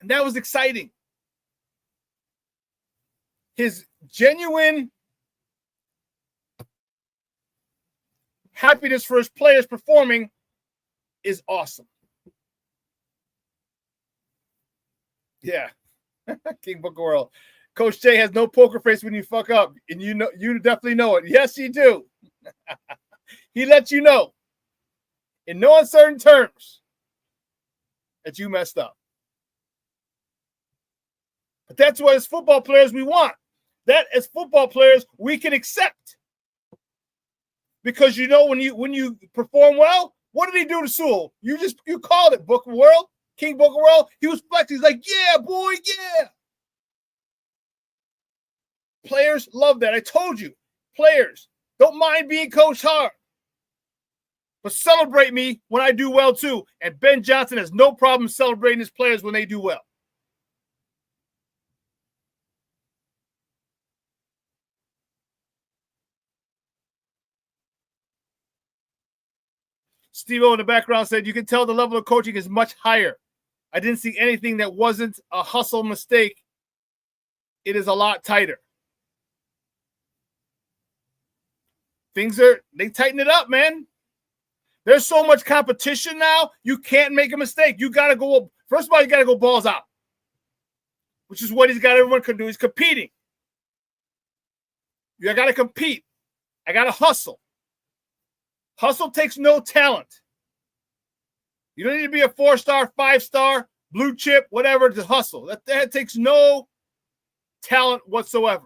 And that was exciting. His genuine happiness for his players performing is awesome. Yeah. King Book World. Coach Jay has no poker face when you fuck up, and you definitely know it. Yes, you do. He lets you know in no uncertain terms that you messed up. But that's what as football players we want. That as football players we can accept. Because you know when you perform well, what did he do to Sewell? You called it, Book of World, King Book of World. He was flexing. He's like, yeah, boy, yeah. Players love that. I told you, players don't mind being coached hard, but celebrate me when I do well too. And Ben Johnson has no problem celebrating his players when they do well. Steve-O in the background said, you can tell the level of coaching is much higher. I didn't see anything that wasn't a hustle mistake. It is a lot tighter. They tighten it up, man. There's so much competition now, you can't make a mistake. You got to go, first of all, you got to go balls out, which is what he's got everyone can do. He's competing. You got to compete. I got to hustle. Hustle takes no talent. You don't need to be a 4-star, 5-star, blue chip, whatever to hustle. That takes no talent whatsoever.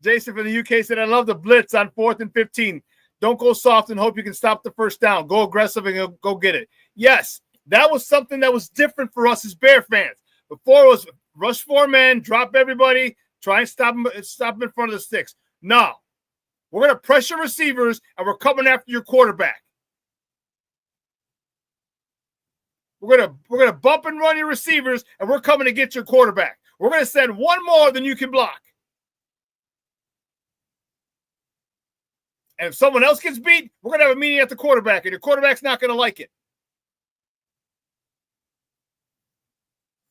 Jason from the UK said, I love the blitz on 4th and 15. Don't go soft and hope you can stop the first down. Go aggressive and go get it. Yes, that was something that was different for us as Bear fans. Before it was rush 4 men, drop everybody, try and stop them in front of the sticks. No, we're going to pressure receivers and we're coming after your quarterback. We're gonna bump and run your receivers and we're coming to get your quarterback. We're going to send one more than you can block. And if someone else gets beat, we're going to have a meeting at the quarterback, and your quarterback's not going to like it.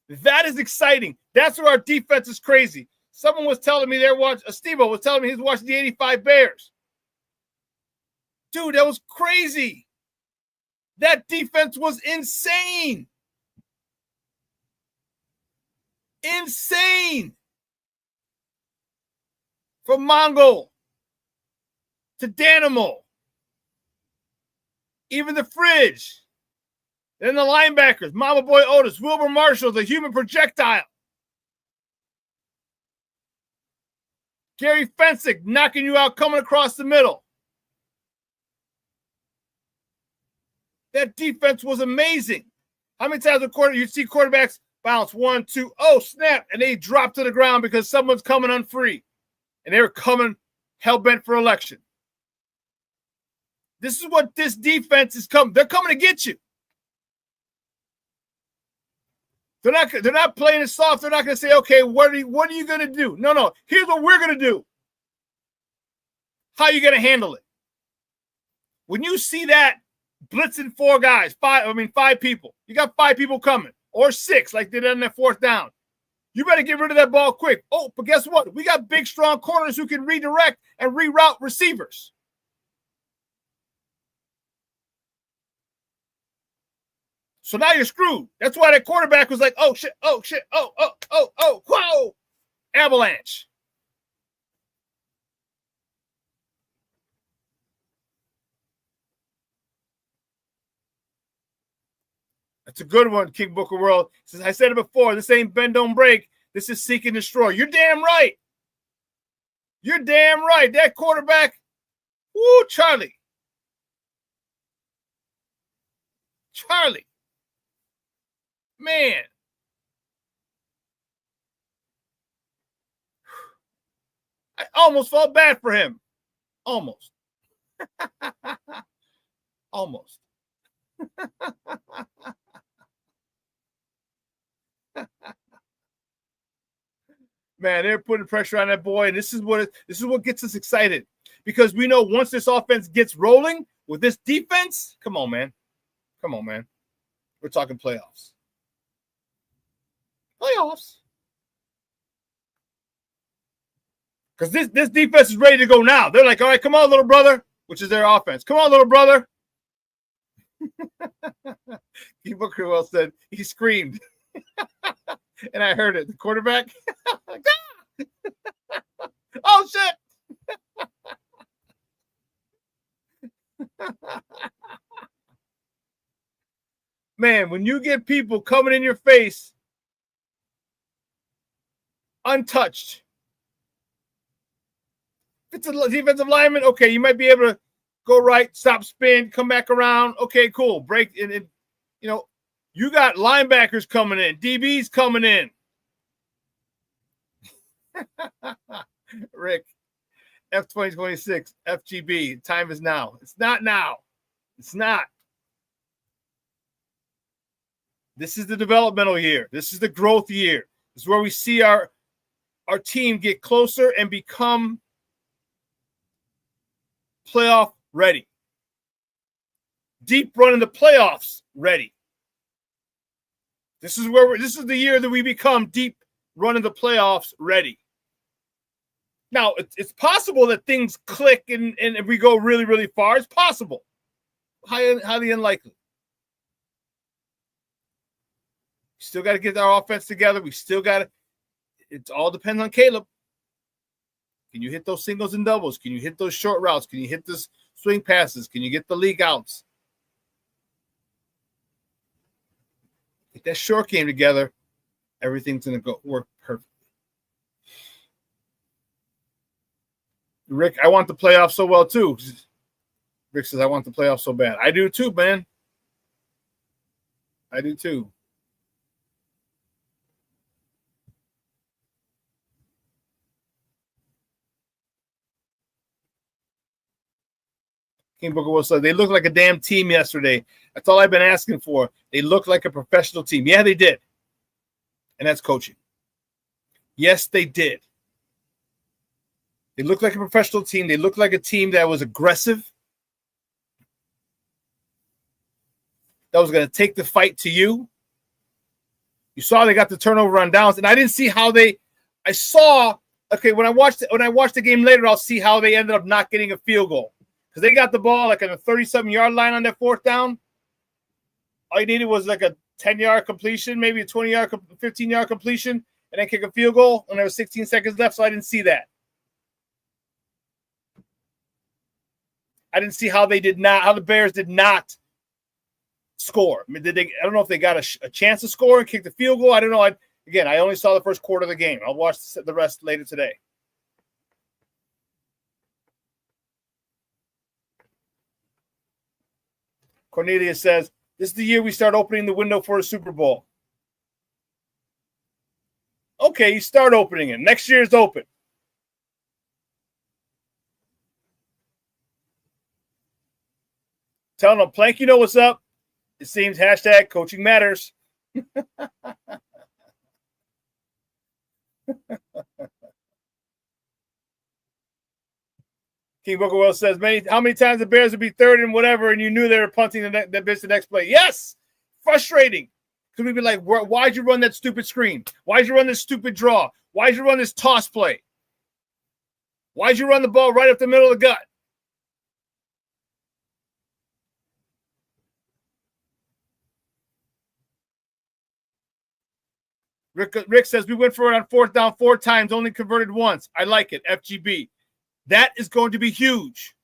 That is exciting. That's where our defense is crazy. Someone was telling me Steve-O was telling me he was watching the 85 Bears. Dude, that was crazy. That defense was insane. Insane. From Mongo to Danimal, even the Fridge, then the linebackers, Mama Boy Otis, Wilbur Marshall, the human projectile, Gary Fensick knocking you out, coming across the middle. That defense was amazing. How many times you'd see quarterbacks bounce 1, 2, oh, snap, and they drop to the ground because someone's coming unfree, and they were coming hell-bent for election. This is what this defense is coming. They're coming to get you. They're not playing it soft. They're not going to say, okay, what are you going to do? No. Here's what we're going to do. How are you going to handle it? When you see that blitzing 4 guys, 5 people, you got 5 people coming, or 6 like they did on that 4th down. You better get rid of that ball quick. Oh, but guess what? We got big, strong corners who can redirect and reroute receivers. So now you're screwed. That's why that quarterback was like, oh, shit, whoa, avalanche. That's a good one, King Booker World. Since I said it before, this ain't bend, don't break. This is seek and destroy. You're damn right. You're damn right. That quarterback, woo, Charlie. Man. I almost felt bad for him. Almost. Almost. Man, they're putting pressure on that boy, and this is what gets us excited, because we know once this offense gets rolling with this defense, come on, man. We're talking playoffs. Because this defense is ready to go now. They're like, all right, come on, little brother, which is their offense. Come on, little brother. Keeper Crewell said he screamed. And I heard it. The quarterback. Oh, shit. man, when you get people coming in your face untouched, if it's a defensive lineman, okay, you might be able to go right, stop, spin, come back around. Okay, cool. Break. And you got linebackers coming in, DBs coming in. Rick, F2026, FGB, time is now. It's not now. It's not. This is the developmental year. This is the growth year. This is where we see our team get closer and become playoff ready. Deep run in the playoffs ready. This is the year that we become deep run in the playoffs ready. Now, it's possible that things click and we go really, really far. It's possible. Highly unlikely. We still got to get our offense together. We still got to. It all depends on Caleb. Can you hit those singles and doubles? Can you hit those short routes? Can you hit those swing passes? Can you get the leak outs? Get that short game together. Everything's going to work perfectly. Rick, I want the playoffs so well too. Rick says, I want the playoffs so bad. I do too, man. I do too. King Booker will say, they looked like a damn team yesterday. That's all I've been asking for. They looked like a professional team. Yeah, they did. And that's coaching. Yes, they did. They looked like a professional team. They looked like a team that was aggressive, that was going to take the fight to you. You saw they got the turnover on downs, and I didn't see how they – I saw – okay, when I watched the game later, I'll see how they ended up not getting a field goal. Because they got the ball like on a 37-yard line on that fourth down. All you needed was like a 10-yard completion, maybe a 20-yard, 15-yard completion, and then kick a field goal, and there was 16 seconds left, so I didn't see that. I didn't see how the Bears did not score. I mean, I don't know if they got a chance to score and kick the field goal. I don't know. I only saw the first quarter of the game. I'll watch the rest later today. Cornelia says, this is the year we start opening the window for a Super Bowl. Okay, you start opening it. Next year is open. Telling them, Plank, you know what's up. It seems hashtag coaching matters. King Booker says, how many times the Bears would be third and whatever, and you knew they were punting the next play? Yes! Frustrating. Because we'd be like, why'd you run that stupid screen? Why'd you run this stupid draw? Why'd you run this toss play? Why'd you run the ball right up the middle of the gut? Rick says, we went for it on fourth down 4 times, only converted once. I like it, FGB. That is going to be huge.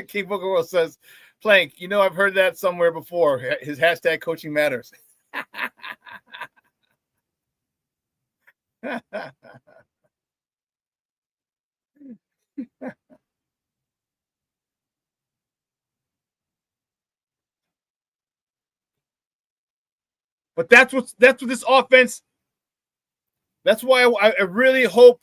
King Booker World says, Plank, I've heard that somewhere before. His hashtag coaching matters. But that's what this offense. That's why I really hope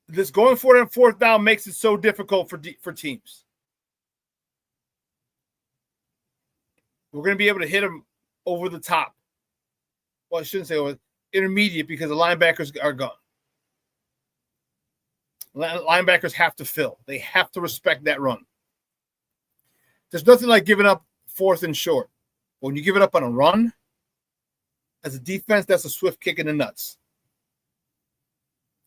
this going for it on fourth down makes it so difficult for teams. We're going to be able to hit them over the top. Well, I shouldn't say over intermediate because the linebackers are gone. Linebackers have to fill. They have to respect that run. There's nothing like giving up fourth and short. When you give it up on a run, as a defense, that's a swift kick in the nuts.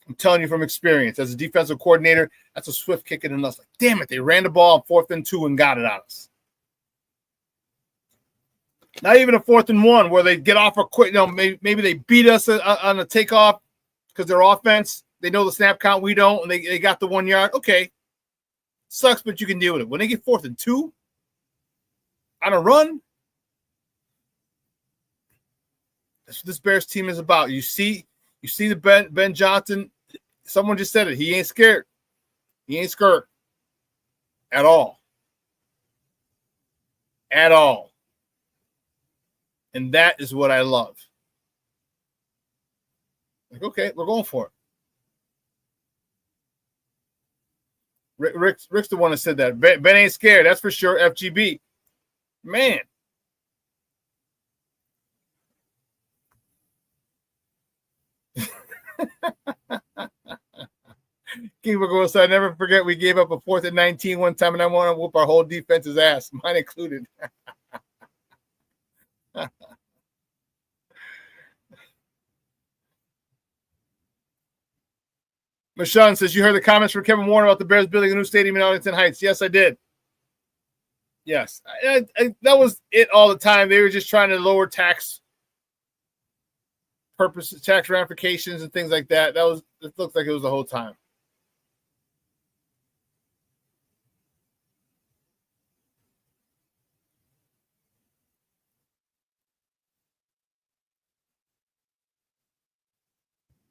I'm telling you from experience. As a defensive coordinator, that's a swift kick in the nuts. Like, damn it, they ran the ball on 4th and 2 and got it out of us. Not even a 4th and 1 where they get off a quick, maybe they beat us on a takeoff because their offense, they know the snap count, we don't, and they got the 1 yard. Okay, Sucks, but you can deal with it. When they get 4th and 2 on a run, that's what this Bears team is about. You see the Ben Johnson. Someone just said it. He ain't scared. He ain't scared at all. At all. And that is what I love. Like, okay, we're going for it. Rick's the one that said that. Ben ain't scared. That's for sure. FGB. Man. King Booker said, I never forget we gave up a 4th and 19 one time, and I want to whoop our whole defense's ass, mine included. Michonne says, you heard the comments from Kevin Warner about the Bears building a new stadium in Arlington Heights. Yes, I did. Yes. That was it all the time. They were just trying to lower tax purposes, tax ramifications and things like that. It looked like it was the whole time.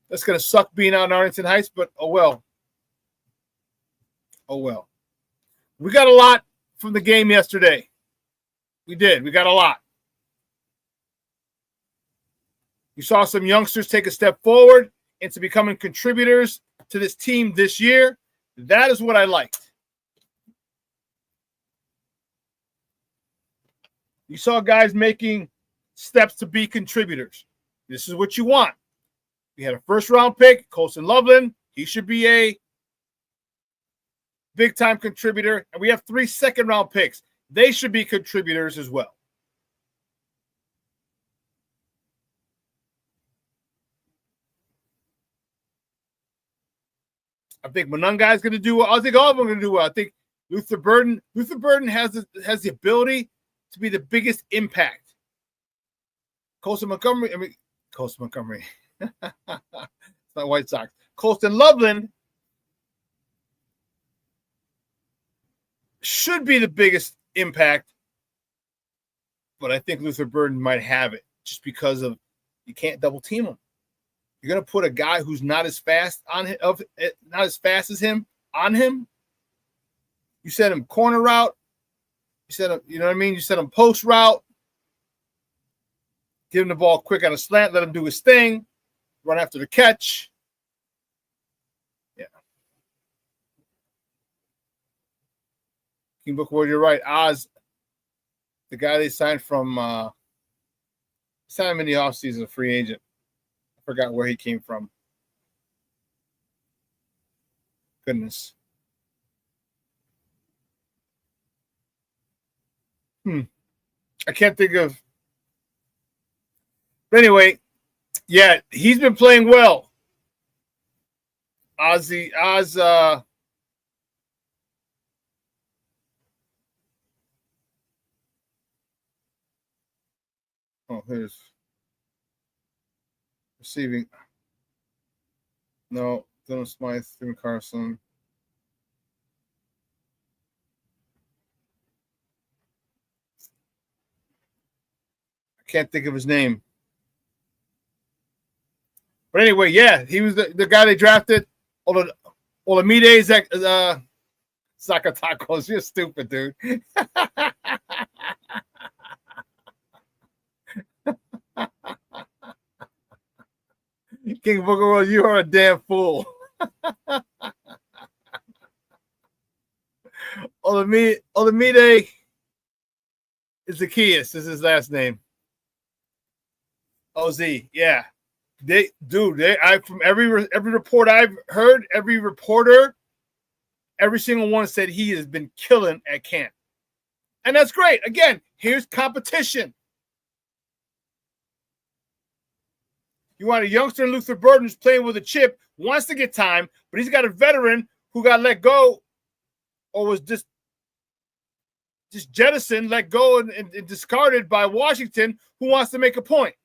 That's going to suck being out in Arlington Heights, but oh well. Oh well. We got a lot from the game yesterday. We did. We got a lot. You saw some youngsters take a step forward into becoming contributors to this team this year. That is what I liked. You saw guys making steps to be contributors. This is what you want. We had a first-round pick, Colson Loveland. He should be a big-time contributor. And we have 3 second-round picks. They should be contributors as well. I think Monungai is going to do well. I think all of them are going to do well. I think Luther Burden has the ability to be the biggest impact. Colson Montgomery. It's not White Sox. Colston Loveland should be the biggest impact, but I think Luther Burden might have it just because of you can't double team him. You're gonna put a guy who's not as fast as him on him. You set him corner route. You set him, you know what I mean? You set him post route. Give him the ball quick on a slant. Let him do his thing. Run after the catch. Yeah. King Book Ward, you're right. Oz, the guy they signed from signed him in the offseason, a free agent. I forgot where he came from. Goodness. I can't think of. But anyway, yeah, he's been playing well. Oz. Oh, here's receiving. No, Dylan Smythe, Stephen Carson. I can't think of his name. But anyway, yeah, he was the guy they drafted. Olamide Zacatacos. You're stupid, dude. King Booker World, you are a damn fool. Olamide Zacchaeus is his last name. OZ, yeah. From every report I've heard, every reporter, every single one said he has been killing at camp. And that's great. Again, here's competition. You want a youngster in Luther Burden who's playing with a chip, wants to get time, but he's got a veteran who got let go or was just jettisoned, let go, and discarded by Washington, who wants to make a point.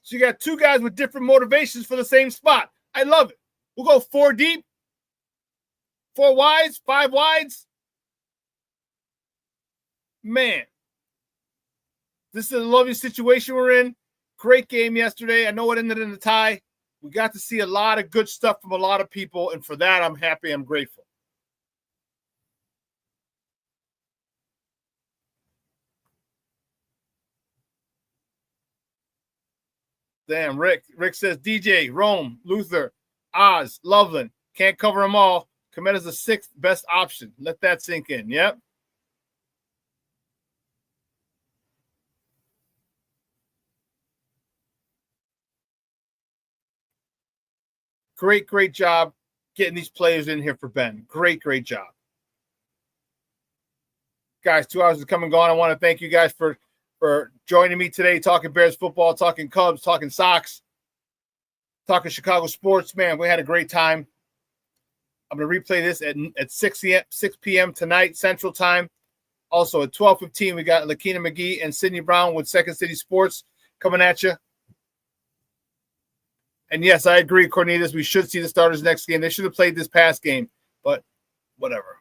So you got two guys with different motivations for the same spot. I love it. We'll go 4 deep. 4 wides, 5 wides. Man, this is a lovely situation we're in. Great game yesterday. I know it ended in a tie. We got to see a lot of good stuff from a lot of people, and for that, I'm happy. I'm grateful. Damn, Rick. Rick says, DJ, Rome, Luther, Oz, Loveland. Can't cover them all. Komet is the 6th best option. Let that sink in. Yep. Great job getting these players in here for Ben. Great job. Guys, 2 hours has come and gone. I want to thank you guys for joining me today, talking Bears football, talking Cubs, talking Sox, talking Chicago sports. Man, we had a great time. I'm going to replay this at 6 p.m. tonight, Central Time. Also at 12:15, we got Lakina McGee and Sydney Brown with Second City Sports coming at you. And yes, I agree, Cornelius. We should see the starters next game. They should have played this past game, but whatever.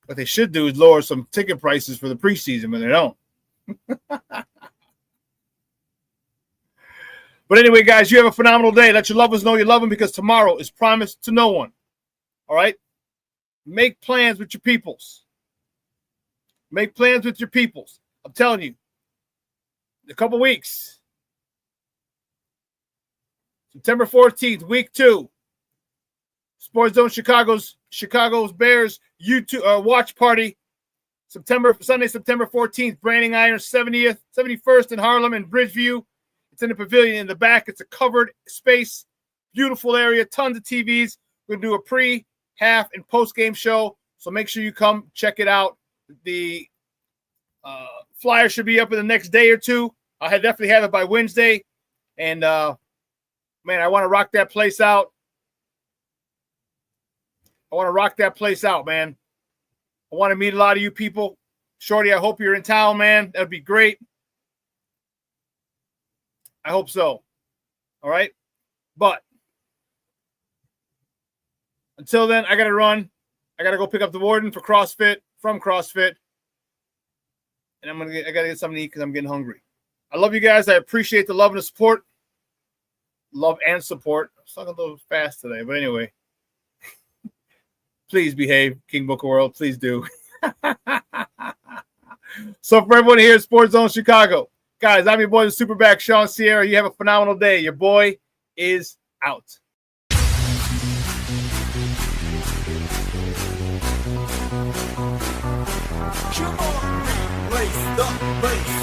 What they should do is lower some ticket prices for the preseason, but they don't. But anyway, guys, you have a phenomenal day. Let your loved ones know you love them, because tomorrow is promised to no one. All right? Make plans with your peoples. Make plans with your peoples. I'm telling you, in a couple weeks, September 14th, week 2, Sports Zone Chicago's Bears YouTube watch party. Sunday, September 14th, Branding Iron 71st in Harlem and Bridgeview. It's in the pavilion in the back. It's a covered space, beautiful area, tons of TVs. We're going to do a pre, half, and post-game show, so make sure you come check it out. The flyer should be up in the next day or two. I'll definitely have it by Wednesday. And, man, I want to rock that place out. Man. I want to meet a lot of you people. Shorty, I hope you're in town, man. That'd be great. I hope so. All right? But until then, I got to run. I got to go pick up the warden from CrossFit. And I got to get something to eat because I'm getting hungry. I love you guys. I appreciate the love and the support. Love and support. I'm talking a little fast today, but anyway. Please behave, King Booker World. Please do. So for everyone here at Sports Zone Chicago, guys, I'm your boy, the SuperBack, Shawn Sierra. You have a phenomenal day. Your boy is out. Come on, raise the bass.